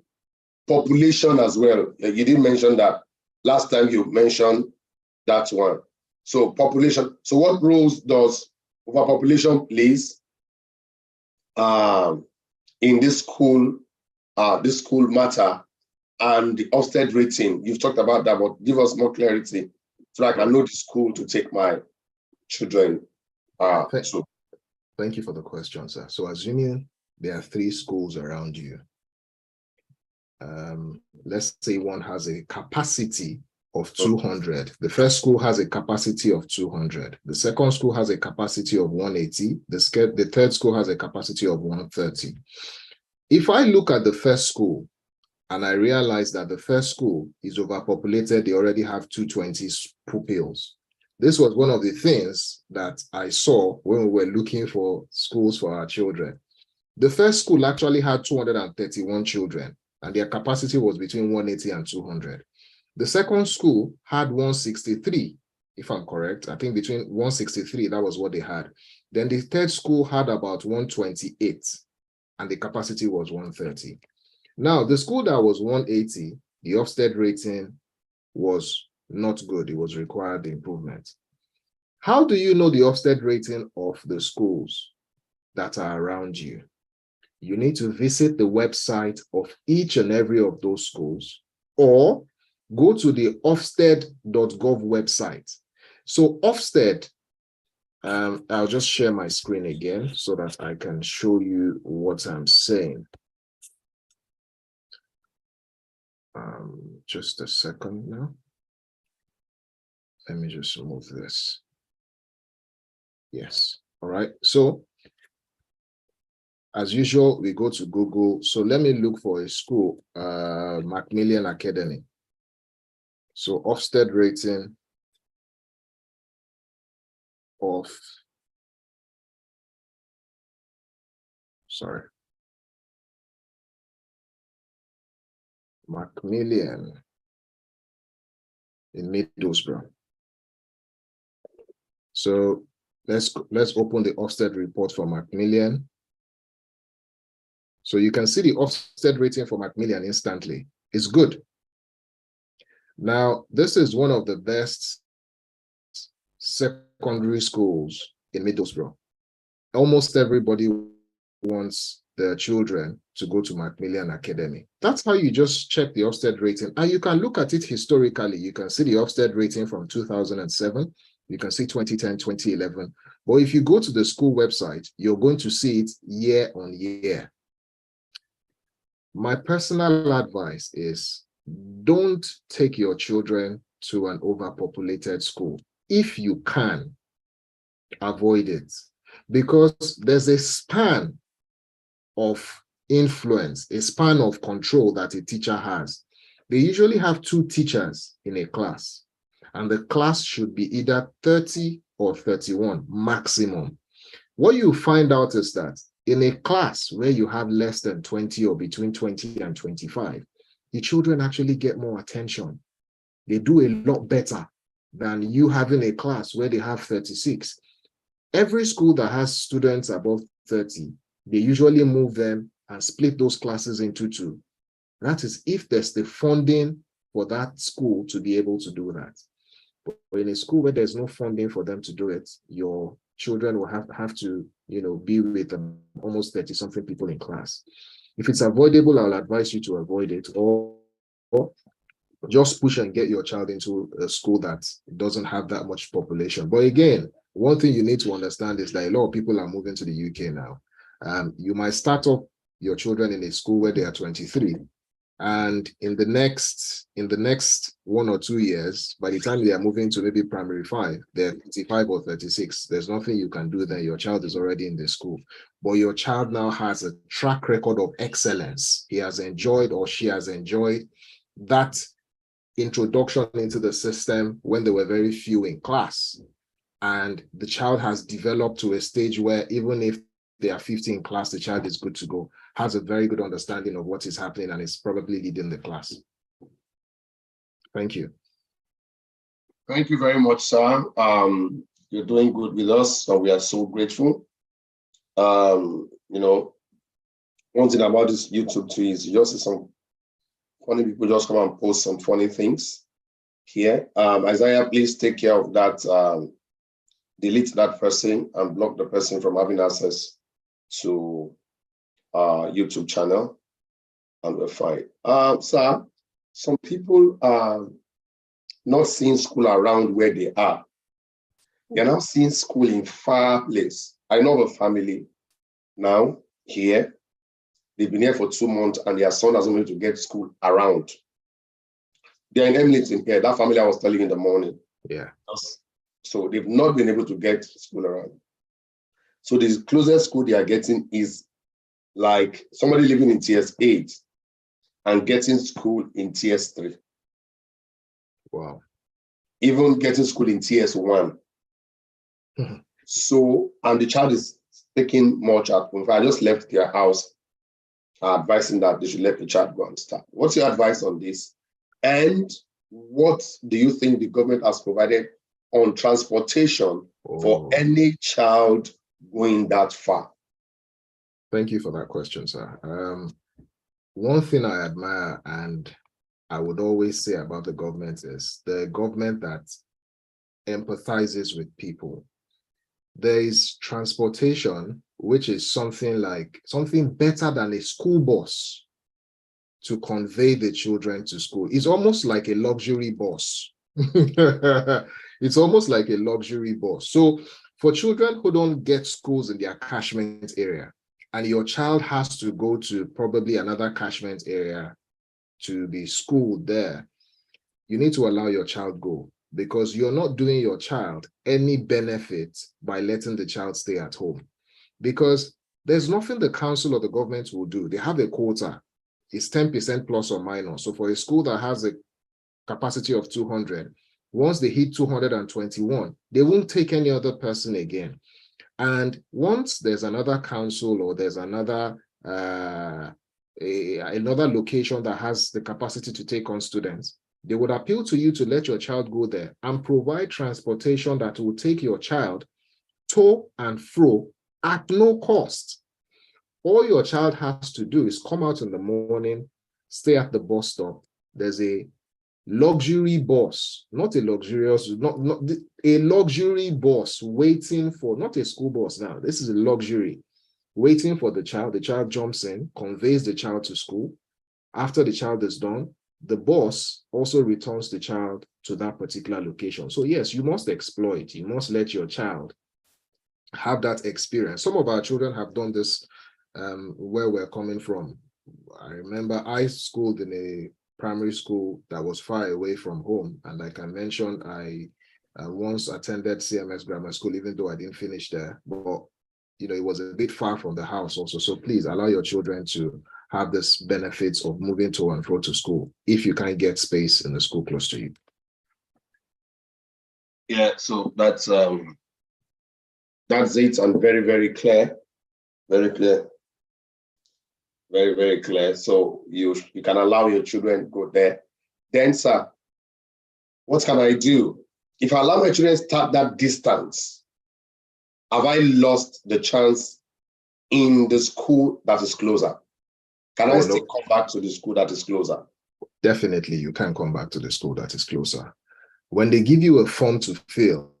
Speaker 1: population as well. You didn't mention that. Last time you mentioned that one. So population. So what roles does overpopulation plays in this school matter, and the Ofsted rating? You've talked about that, but give us more clarity so I can know the school to take my children to.
Speaker 2: Thank you for the question, sir. So assuming there are 3 schools around you, let's say one has a capacity of 200. The first school has a capacity of 200. The second school has a capacity of 180. The third school has a capacity of 130. If I look at the first school and I realize that the first school is overpopulated, they already have 220 pupils. This was one of the things that I saw when we were looking for schools for our children. The first school actually had 231 children, and their capacity was between 180 and 200. The second school had 163, if I'm correct. I think between 163, that was what they had. Then the third school had about 128, and the capacity was 130. Now, the school that was 180, the Ofsted rating was not good. It was required improvement. How do you know the Ofsted rating of the schools that are around you? You need to visit the website of each and every of those schools, or go to the ofsted.gov website. So Ofsted, I'll just share my screen again so that I can show you what I'm saying. Just a second now. Let me just move this. Yes. All right. So as usual, we go to Google. So let me look for a school, Macmillan Academy. So Ofsted rating of, Macmillan in Middlesbrough. So let's open the Ofsted report for Macmillan. So you can see the Ofsted rating for Macmillan instantly. It's good. Now, this is one of the best secondary schools in Middlesbrough. Almost everybody wants their children to go to Macmillan Academy. That's how you just check the Ofsted rating. And you can look at it historically. You can see the Ofsted rating from 2007. You can see 2010, 2011. But if you go to the school website, you're going to see it year on year. My personal advice is don't take your children to an overpopulated school. If you can, avoid it, because there's a span of influence, a span of control that a teacher has. They usually have 2 teachers in a class, and the class should be either 30 or 31 maximum. What you find out is that in a class where you have less than 20 or between 20 and 25, the children actually get more attention. They do a lot better than you having a class where they have 36. Every school that has students above 30, they usually move them and split those classes into 2. That is if there's the funding for that school to be able to do that. But in a school where there's no funding for them to do it, your children will have to, be with almost 30-something people in class. If it's avoidable, I'll advise you to avoid it, or just push and get your child into a school that doesn't have that much population. But again, one thing you need to understand is that a lot of people are moving to the UK now. You might start up your children in a school where they are 23, and in the next 1 or 2 years, by the time they are moving to maybe primary 5, they're 35 or 36. There's nothing you can do then. Your child is already in the school. But your child now has a track record of excellence. He has enjoyed, or she has enjoyed, that introduction into the system when there were very few in class. And the child has developed to a stage where even if they are 50 in class, the child is good to go, has a very good understanding of what is happening, and is probably leading the class. Thank you.
Speaker 1: Thank you very much, sir. You're doing good with us, so we are so grateful. One thing about this YouTube too is you just see some funny people just come and post some funny things here. Isaiah, please take care of that. Delete that person and block the person from having access to YouTube channel, and we're fine. Sir, some people are not seeing school around where they are. They're now seeing school in far place. I know of a family now here. They've been here for 2 months and their son hasn't been able to get school around. They're in Emlington here. That family I was telling you in the morning.
Speaker 2: Yeah.
Speaker 1: So they've not been able to get school around. So the closest school they are getting is like somebody living in TS8 and getting school in TS3.
Speaker 2: Wow.
Speaker 1: Even getting school in TS1. So, and the child is taking much at home. I just left their house advising that they should let the child go and start. What's your advice on this? And what do you think the government has provided on transportation for any child going that far?
Speaker 2: Thank you for that question, sir. One thing I admire and I would always say about the government is the government that empathizes with people. There is transportation, which is something better than a school bus to convey the children to school. It's almost like a luxury bus. It's almost like a luxury bus. So for children who don't get schools in their catchment area, and your child has to go to probably another catchment area to be schooled there, you need to allow your child go, because you're not doing your child any benefit by letting the child stay at home. Because there's nothing the council or the government will do. They have a quota. It's 10% plus or minus. So for a school that has a capacity of 200, once they hit 221, they won't take any other person again. And once there's another council or there's another location that has the capacity to take on students, they would appeal to you to let your child go there and provide transportation that will take your child to and fro at no cost. All your child has to do is come out in the morning, stay at the bus stop. There's a luxury bus, not a luxurious, not a luxury bus waiting for, not a school bus now. This is a luxury waiting for the child. The child jumps in, conveys the child to school. After the child is done, the bus also returns the child to that particular location. So yes, you must exploit. You must let your child have that experience. Some of our children have done this where we're coming from. I remember I schooled in a primary school that was far away from home. And like I mentioned, I once attended CMS Grammar School, even though I didn't finish there. But, it was a bit far from the house also. So please allow your children to have this benefits of moving to and fro to school if you can't get space in the school close to you.
Speaker 1: Yeah, so that's it, and very, very clear. Very clear. Very, very clear. So you can allow your children to go there. Then, sir, what can I do? If I allow my children to start that distance, have I lost the chance in the school that is closer? Can I still come back to the school that is closer?
Speaker 2: Definitely, you can come back to the school that is closer. When they give you a form to fill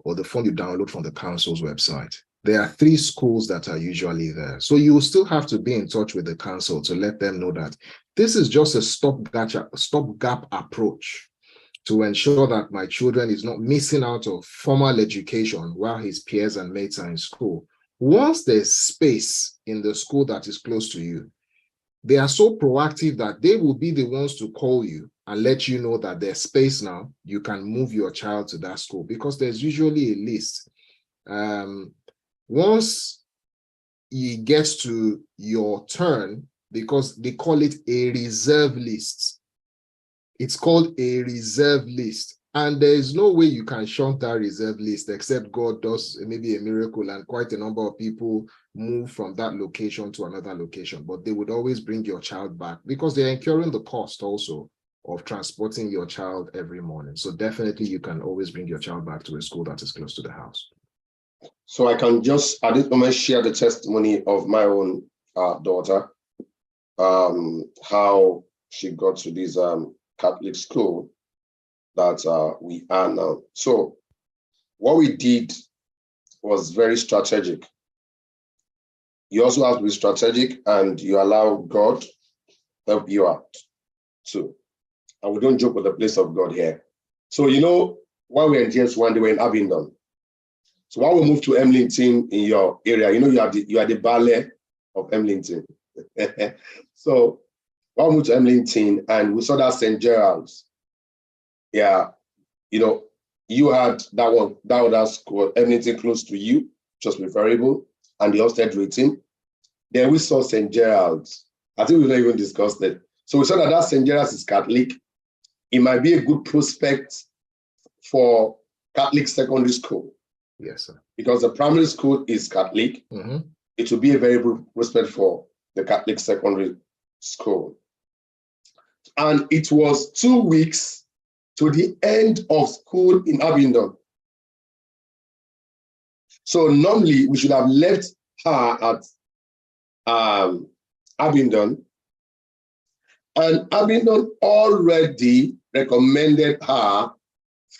Speaker 2: or the form you download from the council's website, there are 3 schools that are usually there. So you will still have to be in touch with the council to let them know that this is just a stopgap approach to ensure that my children is not missing out of formal education while his peers and mates are in school. Once there's space in the school that is close to you, they are so proactive that they will be the ones to call you and let you know that there's space now. You can move your child to that school because there's usually a list. Once it gets to your turn, because they call it a reserve list. It's called a reserve list. And there is no way you can shunt that reserve list except God does maybe a miracle and quite a number of people move from that location to another location. But they would always bring your child back because they're incurring the cost also of transporting your child every morning. So definitely you can always bring your child back to a school that is close to the house.
Speaker 1: So I can just at this moment share the testimony of my own daughter, how she got to this Catholic school that we are now. So what we did was very strategic. You also have to be strategic and you allow God help you out too. And we don't joke with the place of God here. So, while we were in GS1, they were in Abingdon. So while we moved to Emlington in your area, you are the ballet of Emlington. So while we moved to Emlington and we saw that St. Gerald's, yeah, you had that other school, Emlington close to you, just preferable, and the Ofsted rating. Then we saw St. Gerald's. I think we've not even discussed it. So we saw that St. Gerald's is Catholic. It might be a good prospect for Catholic secondary school.
Speaker 2: Yes, sir.
Speaker 1: Because the primary school is Catholic, It will be a very good prospect for the Catholic secondary school. And it was 2 weeks to the end of school in Abingdon. So normally we should have left her at Abingdon, and Abingdon already recommended her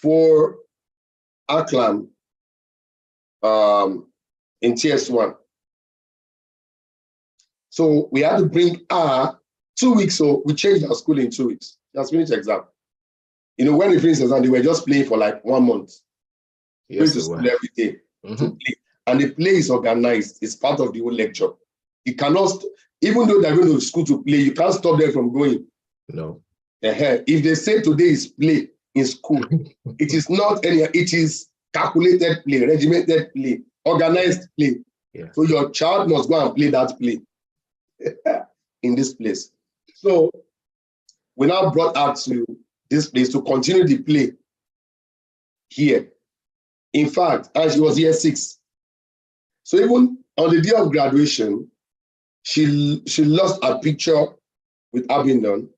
Speaker 1: for Aklan in TS1. So we had to bring her 2 weeks. So we changed our school in 2 weeks. Just finished exam. When we finished exam, they were just playing for like 1 month.
Speaker 2: Yes,
Speaker 1: going to school every day to play. And the play is organized. It's part of the whole lecture. You cannot, even though they're going to school to play, you can't stop them from going.
Speaker 2: No.
Speaker 1: If they say today is play in school, it is not any, it is calculated play, regimented play, organized play.
Speaker 2: Yeah.
Speaker 1: So your child must go and play that play in this place. So we now brought her to this place to continue the play here. In fact, and she was year 6. So even on the day of graduation, she lost a picture with Abingdon,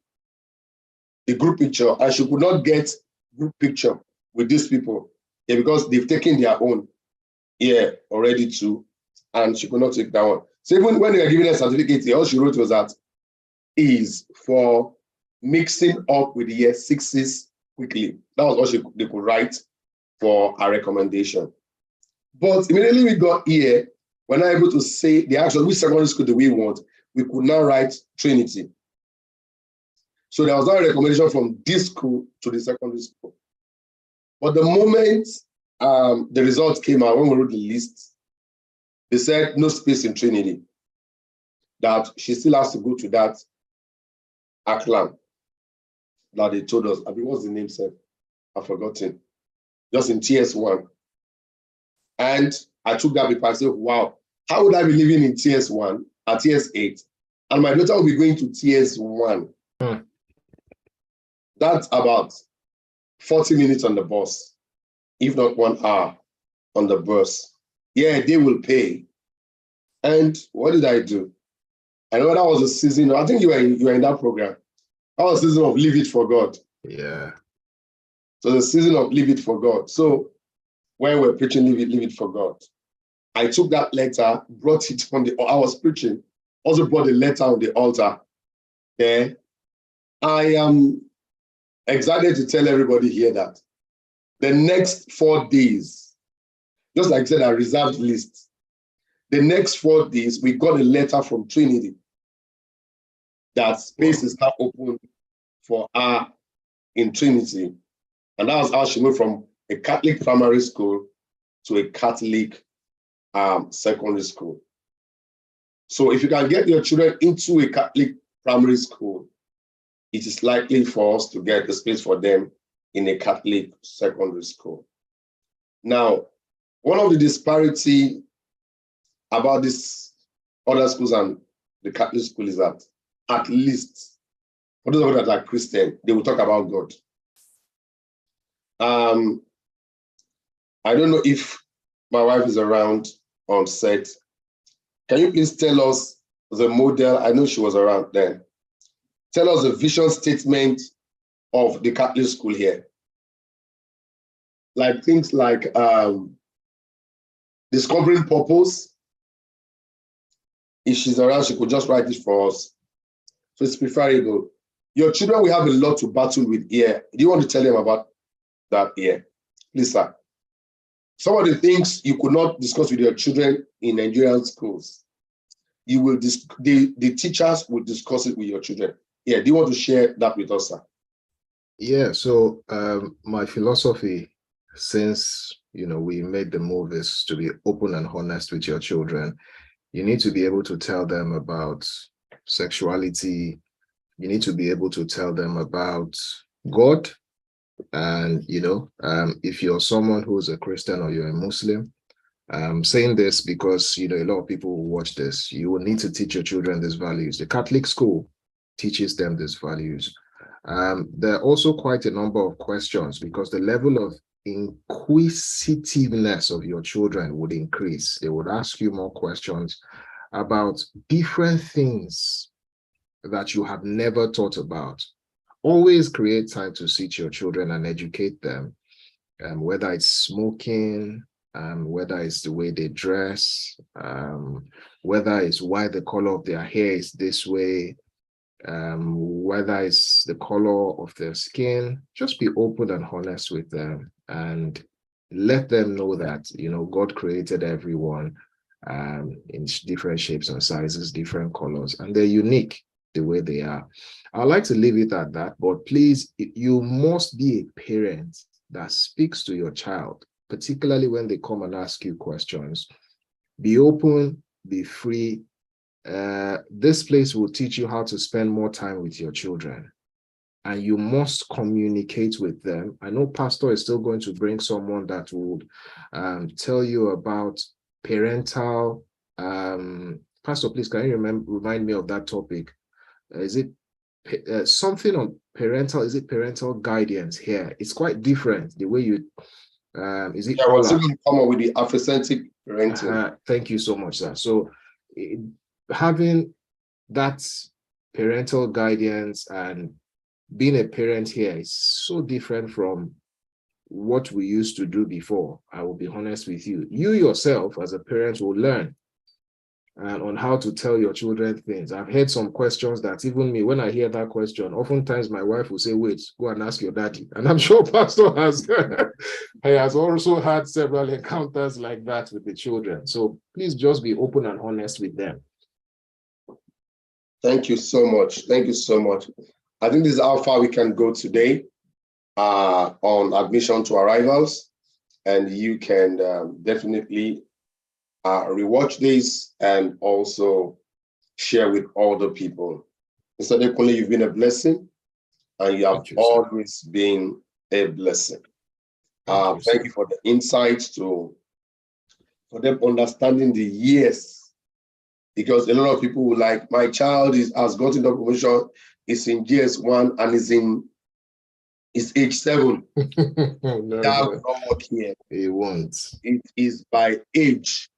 Speaker 1: a group picture, and she could not get group picture with these people because they've taken their own already too, and she could not take that one. So even when they were giving a certificate, all she wrote was that is for mixing up with the year 6s quickly. That was all they could write for a recommendation. But immediately we got here, we're not able to say the actual which secondary school do we want. We could now write Trinity. So there was not a recommendation from this school to the secondary school. But the moment the results came out, when we wrote the list, they said no space in Trinity, that she still has to go to that Aklan. that they told us. I mean, what's the name, sir? I've forgotten. Just in TS1. And I took that paper. I said, wow, how would I be living in TS1 at TS8? And my daughter will be going to TS1. That's about 40 minutes on the bus, if not 1 hour on the bus. Yeah, they will pay. And what did I do? I know that was a season. I think you were in that program. That was a season of leave it for God.
Speaker 2: Yeah.
Speaker 1: So the season of leave it for God. So when we're preaching leave it for God, I took that letter, brought it on the, I was preaching, also brought the letter on the altar. Yeah. I am excited to tell everybody here that the next 4 days, just like I said, I reserved list. The next 4 days, we got a letter from Trinity that space is now open for her in Trinity. And that was how she moved from a Catholic primary school to a Catholic secondary school. So if you can get your children into a Catholic primary school, it is likely for us to get the space for them in a Catholic secondary school. Now, one of the disparity about these other schools and the Catholic school is that at least for those of us that are Christian, they will talk about God. I don't know if my wife is around on set. Can you please tell us the model? I know she was around then. Tell us the vision statement of the Catholic school here. Like things like discovering purpose. If she's around, she could just write it for us. So it's preferable. Your children will have a lot to battle with here. Do you want to tell them about that here? Please, sir. Some of the things you could not discuss with your children in Nigerian schools, you will the teachers will discuss it with your children. Yeah, do you want to share that with us, sir?
Speaker 2: Yeah, so my philosophy since we made the move is to be open and honest with your children. You need to be able to tell them about sexuality. You need to be able to tell them about God. And, if you're someone who's a Christian or you're a Muslim, I'm saying this because, a lot of people will watch this. You will need to teach your children these values. The Catholic school teaches them these values. There are also quite a number of questions because the level of inquisitiveness of your children would increase. They would ask you more questions about different things that you have never thought about. Always create time to sit your children and educate them, whether it's smoking, whether it's the way they dress, whether it's why the color of their hair is this way, whether it's the color of their skin. Just be open and honest with them and let them know that, God created everyone in different shapes and sizes, different colors, and they're unique the way they are. I like to leave it at that, but please, you must be a parent that speaks to your child, particularly when they come and ask you questions. Be open, be free. This place will teach you how to spend more time with your children, and you must communicate with them. I know Pastor is still going to bring someone that would tell you about parental. Pastor, please, can you remind me of that topic? Is it something on parental? Is it parental guidance here? It's quite different the way you. Is it?
Speaker 1: Yeah, I was even come up with the Afrocentric parenting.
Speaker 2: Thank you so much, sir. So having that parental guidance and being a parent here is so different from what we used to do before. I will be honest with you. You yourself as a parent will learn on how to tell your children things. I've heard some questions that even me, when I hear that question, oftentimes my wife will say, wait, go and ask your daddy. And I'm sure Pastor has, he has also had several encounters like that with the children. So please just be open and honest with them.
Speaker 1: Thank you so much. Thank you so much. I think this is how far we can go today on admission to arrivals. And you can definitely rewatch this and also share with other people. Mr. Dekole, you've been a blessing. and you have
Speaker 2: Thank you, sir.
Speaker 1: always been a blessing. Thank you for the insights for them understanding the years, because a lot of people will like, my child has gotten the promotion, is in GS1 and is age 7. That will not work here.
Speaker 2: It won't.
Speaker 1: It is by age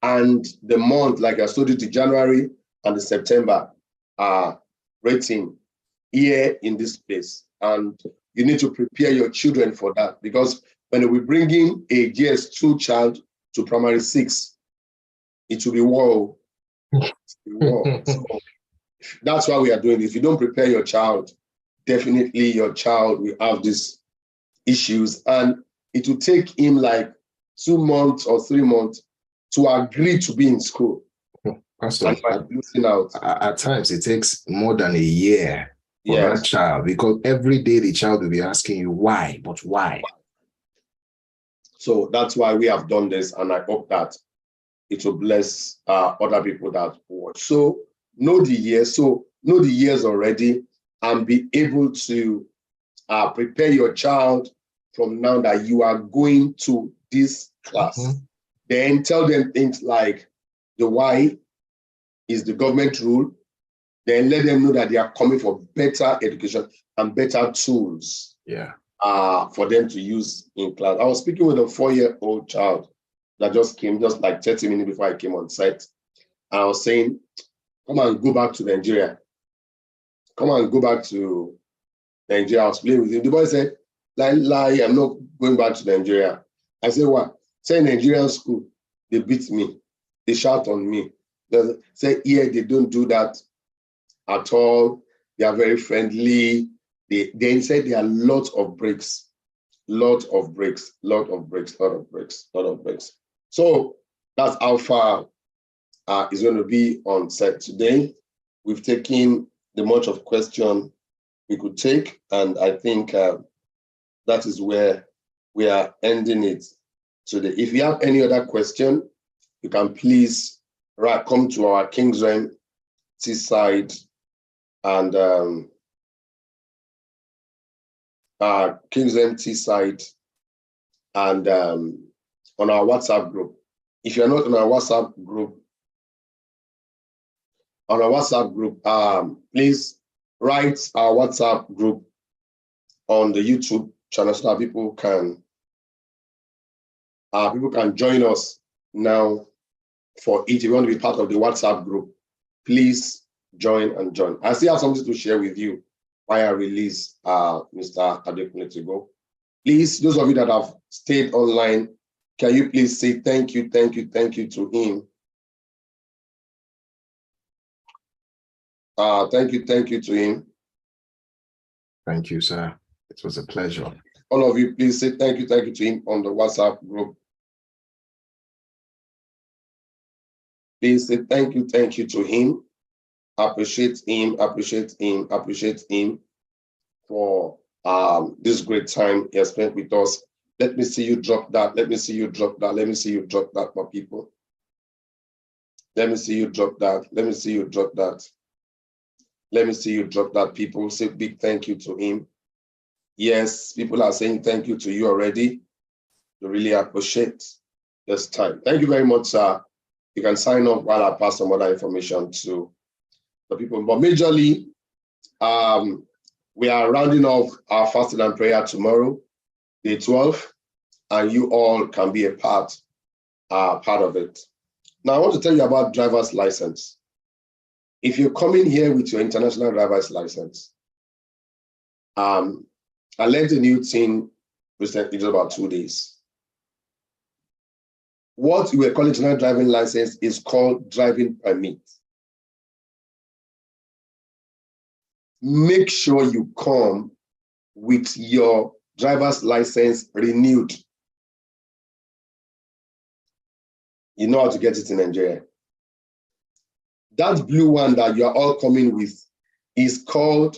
Speaker 1: and the month, like I told you, the January and the September rating here in this place. And you need to prepare your children for that, because when we bring in a GS2 child to primary 6, it will be war. So that's why we are doing it. If you don't prepare your child, definitely your child will have these issues, and it will take him like 2 months or 3 months to agree to be in school.
Speaker 2: Pastor,
Speaker 1: and losing out.
Speaker 2: At times it takes more than a year for that child, because every day the child will be asking you why, but why?
Speaker 1: So that's why we have done this, and I hope that it will bless other people that watch. So know the years. So know the years already, and be able to prepare your child from now that you are going to this class. Then tell them things like the why is the government rule. Then let them know that they are coming for better education and better tools for them to use in class. I was speaking with a 4-year-old child that just came, just like 30 minutes before I came on site. And I was saying, come and go back to Nigeria. Come and go back to Nigeria. I was playing with him. The boy said, lie, I'm not going back to Nigeria. I said, what? Say Nigerian school, they beat me. They shout on me. They say, here, they don't do that at all. They are very friendly. They said there are lots of breaks. Lot of breaks. So that's how far is going to be on set today. We've taken the much of question we could take, and I think that is where we are ending it today. If you have any other question, you can please come to our Kingsland Teesside and Kingsland Teesside and on our WhatsApp group. If you're not on our WhatsApp group, please write our WhatsApp group on the YouTube channel so that people can join us now for it. If you want to be part of the WhatsApp group, please join. I still have something to share with you while I release Mr. Adekunle to go. Please, those of you that have stayed online, can you please say thank you to him? Thank you to him.
Speaker 2: Thank you, sir. It was a pleasure.
Speaker 1: All of you, please say thank you to him on the WhatsApp group. Please say thank you to him. Appreciate him for this great time he has spent with us. Let me see you drop that. Let me see you drop that, my people. Let me see you drop that. People. Say big thank you to him. Yes, people are saying thank you to you already. We really appreciate this time. Thank you very much, sir. You can sign up while I pass some other information to the people. But majorly, we are rounding off our fasting and prayer tomorrow, day 12, and you all can be a part of it. Now, I want to tell you about driver's license. If you're coming here with your international driver's license, I learned a new thing recently, just about 2 days. What we call international driving license is called driving permit. Make sure you come with your driver's license renewed. You know how to get it in Nigeria. That blue one that you are all coming with is called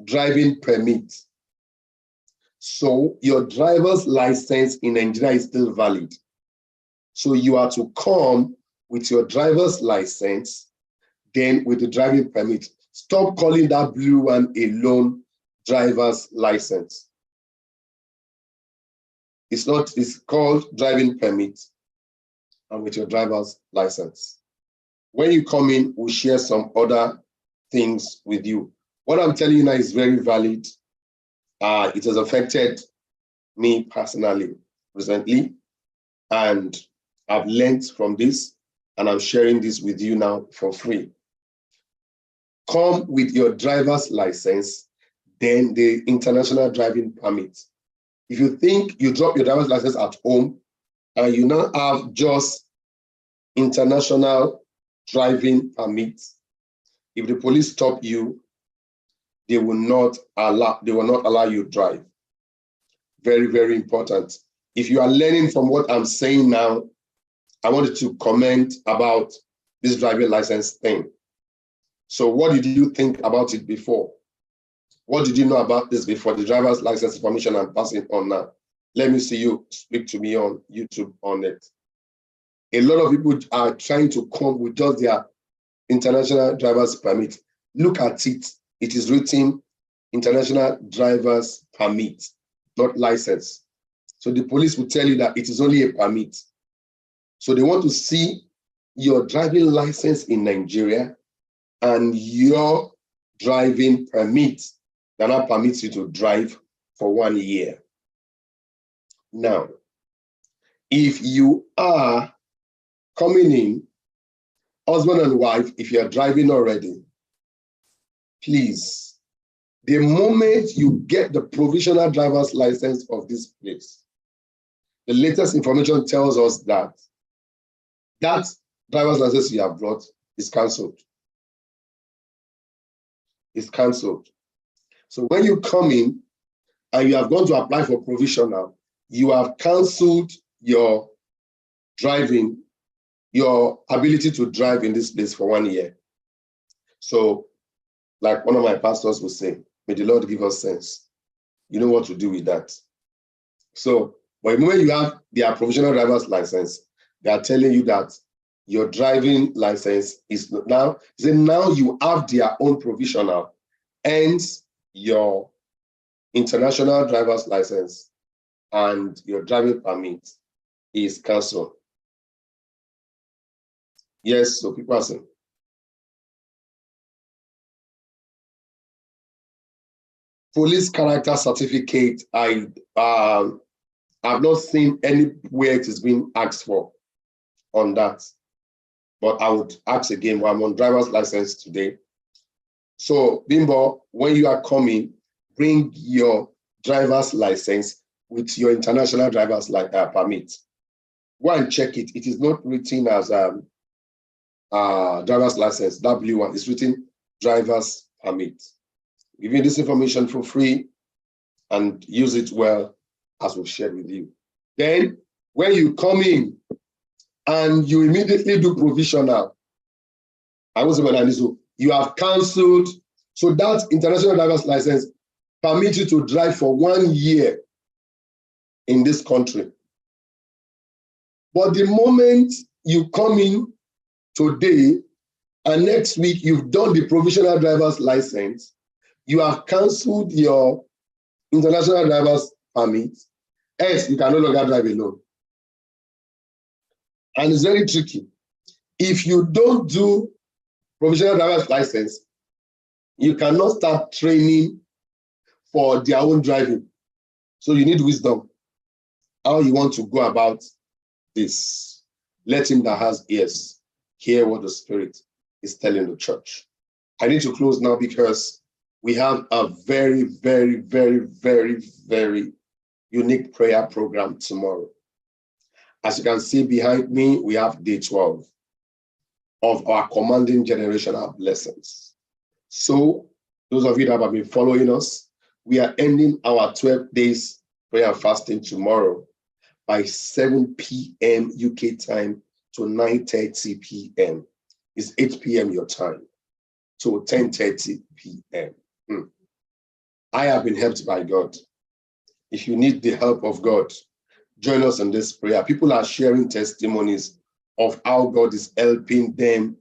Speaker 1: driving permit. So your driver's license in Nigeria is still valid. So you are to come with your driver's license, then with the driving permit. Stop calling that blue one a loan driver's license. It's not, it's called driving permit and with your driver's license. When you come in, we'll share some other things with you. What I'm telling you now is very valid. It has affected me personally recently, and I've learned from this, and I'm sharing this with you now for free. Come with your driver's license, then the international driving permit. If you think you drop your driver's license at home and you now have just international driving permit, if the police stop you, they will not allow you to drive. Very, very important. If you are learning from what I'm saying now, I wanted to comment about this driving license thing. So what did you think about it before? What did you know about this before? The driver's license information I'm passing on now. Let me see you speak to me on YouTube on it. A lot of people are trying to come with just their international driver's permit. Look at it. It is written international driver's permit, not license. So the police will tell you that it is only a permit. So they want to see your driving license in Nigeria and your driving permit that now permits you to drive for 1 year. Now, if you are coming in, husband and wife, if you're driving already, please, the moment you get the provisional driver's license of this place, the latest information tells us that that driver's license you have brought is cancelled. It's cancelled. So when you come in and you have gone to apply for provisional, you have cancelled your driving, your ability to drive in this place for 1 year. So, like one of my pastors would say, may the Lord give us sense. You know what to do with that. So, when you have their provisional driver's license, they are telling you that your driving license is now, now you have their own provisional, hence your international driver's license and your driving permit is cancelled. Yes, so people are saying. Police character certificate, I've not seen anywhere it is being asked for on that. But I would ask again, well, I'm on driver's license today. So, Bimbo, when you are coming, bring your driver's license with your international driver's permit. Go and check it. It is not written as driver's license, that blue one. It's written driver's permit. Give you this information for free and use it well as we've shared with you. Then, when you come in and you immediately do provisional, you have cancelled. So that international driver's license permits you to drive for 1 year in this country. But the moment you come in today and next week you've done the provisional driver's license, you have cancelled your international driver's permit, else you can no longer drive alone. And it's very tricky. If you don't do provisional driver's license, you cannot start training for their own driving. So you need wisdom. How you want to go about this. Let him that has ears hear what the Spirit is telling the church. I need to close now because we have a very, very, very, very, very unique prayer program tomorrow. As you can see behind me, we have day 12 of our commanding generational blessings. So, those of you that have been following us, we are ending our 12 days prayer and fasting tomorrow by 7 p.m. UK time to 9:30 p.m. It's 8 p.m. your time to 10:30 p.m. I have been helped by God. If you need the help of God, join us in this prayer. People are sharing testimonies of how God is helping them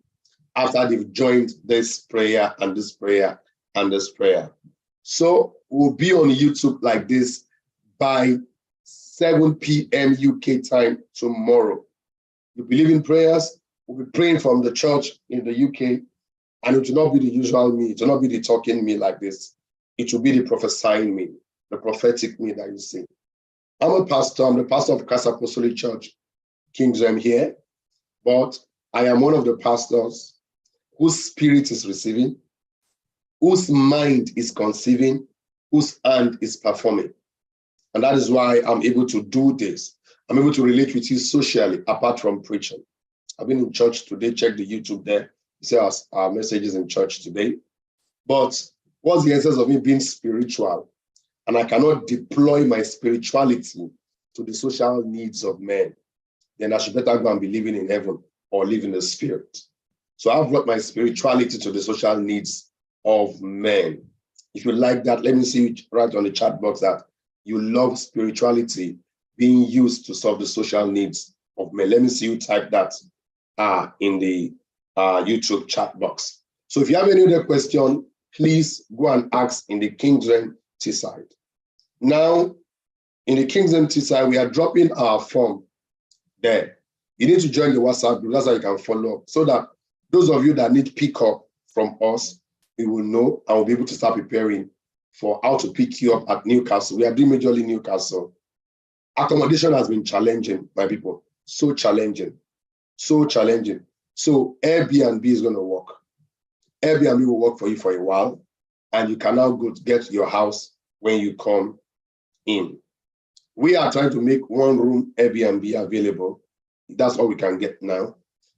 Speaker 1: after they've joined this prayer and this prayer and this prayer. So we'll be on YouTube like this by 7 p.m. UK time tomorrow. You believe in prayers? We'll be praying from the church in the UK, and it will not be the usual me. It will not be the talking me like this. It will be the prophesying me, the prophetic me that you see. I'm a pastor. I'm the pastor of Christ Apostolic Church, Kingdom here, but I am one of the pastors whose spirit is receiving, whose mind is conceiving, whose hand is performing. And that is why I'm able to do this. I'm able to relate with you socially, apart from preaching. I've been in church today. Check the YouTube there. You see our messages in church today. But what's the essence of me being spiritual? And I cannot deploy my spirituality to the social needs of men. Then I should better go and be living in heaven or live in the spirit. So I've brought my spirituality to the social needs of men. If you like that, let me see you write on the chat box that you love spirituality being used to solve the social needs of men. Let me see you type that in the YouTube chat box. So if you have any other question, please go and ask in the Kingdom Teesside. Now, in the Kingdom Teesside, we are dropping our form there. You need to join the WhatsApp group. That's how you can follow up. So that those of you that need pickup from us, we will know and we'll be able to start preparing for how to pick you up at Newcastle. We are doing majorly Newcastle. Accommodation has been challenging, my people. So challenging. So challenging. So Airbnb is going to work. Airbnb will work for you for a while, and you can now go to get your house when you come in. We are trying to make one room Airbnb available. That's all we can get now,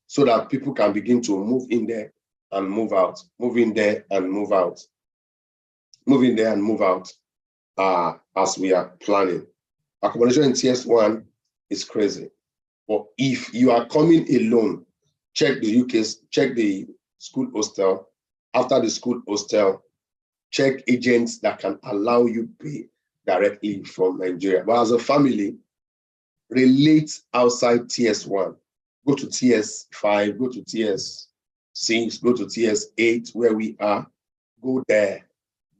Speaker 1: so that people can begin to move in there and move out, move in there and move out, move in there and move out as we are planning. Accommodation in TS1 is crazy. But if you are coming alone, check the UK's, check the school hostel. After the school hostel, check agents that can allow you pay directly from Nigeria. But as a family, relate outside TS1. Go to TS5, go to TS6, go to TS8, where we are. Go there,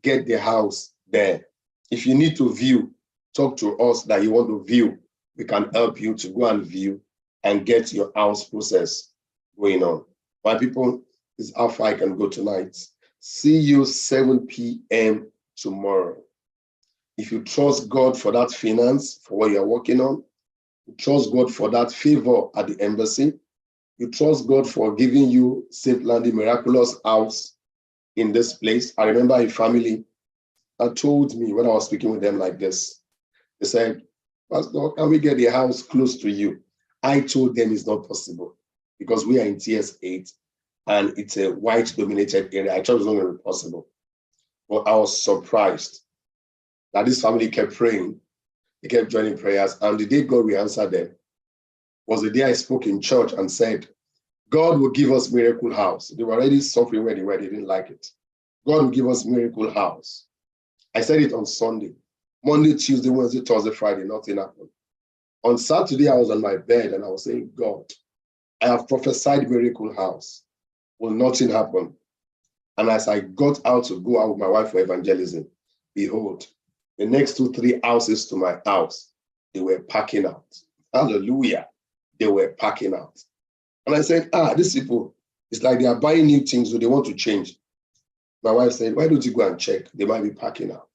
Speaker 1: get the house there. If you need to view, talk to us that you want to view. We can help you to go and view and get your house process going on. My people, this is how far I can go tonight. See you 7 p.m. tomorrow. If you trust God for that finance, for what you're working on, you trust God for that favor at the embassy, you trust God for giving you safe landing, miraculous house in this place. I remember a family that told me when I was speaking with them like this, they said, Pastor, can we get a house close to you? I told them it's not possible because we are in TS8 and it's a white-dominated area. I thought it was not going to be possible. But I was surprised that this family kept praying. They kept joining prayers. And the day God will answer them was the day I spoke in church and said, God will give us miracle house. They were already suffering where they were. They didn't like it. God will give us miracle house. I said it on Sunday. Monday, Tuesday, Wednesday, Thursday, Friday, nothing happened. On Saturday, I was on my bed and I was saying, God, I have prophesied miracle house. Will nothing happen? And as I got out to go out with my wife for evangelism, behold, the next 2-3 houses to my house, they were packing out. Hallelujah. They were packing out. And I said, these people, it's like they are buying new things, so they want to change. My wife said, why don't you go and check? They might be packing out.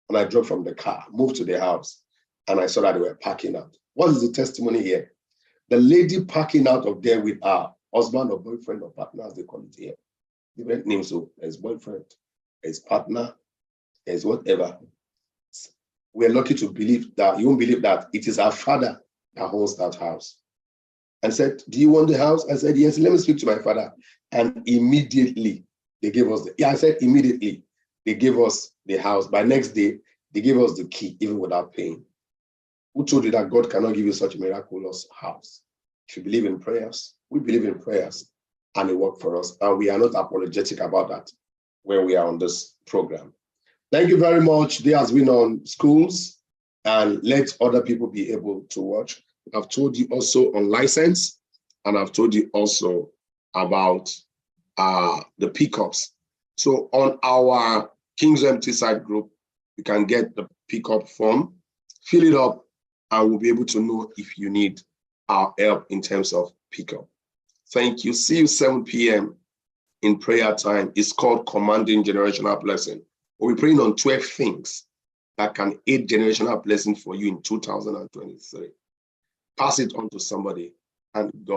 Speaker 1: And I dropped from the car, moved to the house, and I saw that they were packing out. What is the testimony here? The lady packing out of there with her husband or boyfriend or partner, as they call it here. Different names, so as boyfriend, as partner, as whatever. We're lucky to believe that, you won't believe that it is our father that owns that house. And said, do you want the house? I said, yes, let me speak to my father. And immediately they gave us I said immediately they gave us the house. By next day, they gave us the key, even without paying. Who told you that God cannot give you such a miraculous house? If you believe in prayers, we believe in prayers and it worked for us. And we are not apologetic about that when we are on this program. Thank you very much. There has been on schools, and let other people be able to watch. I've told you also on license, and I've told you also about the pickups. So on our Kingsway Teesside group, you can get the pickup form, fill it up, and we'll be able to know if you need our help in terms of pickup. Thank you. See you 7 p.m. in prayer time. It's called Commanding Generational Blessing. We're praying on 12 things that can aid generational blessing for you in 2023. Pass it on to somebody, and God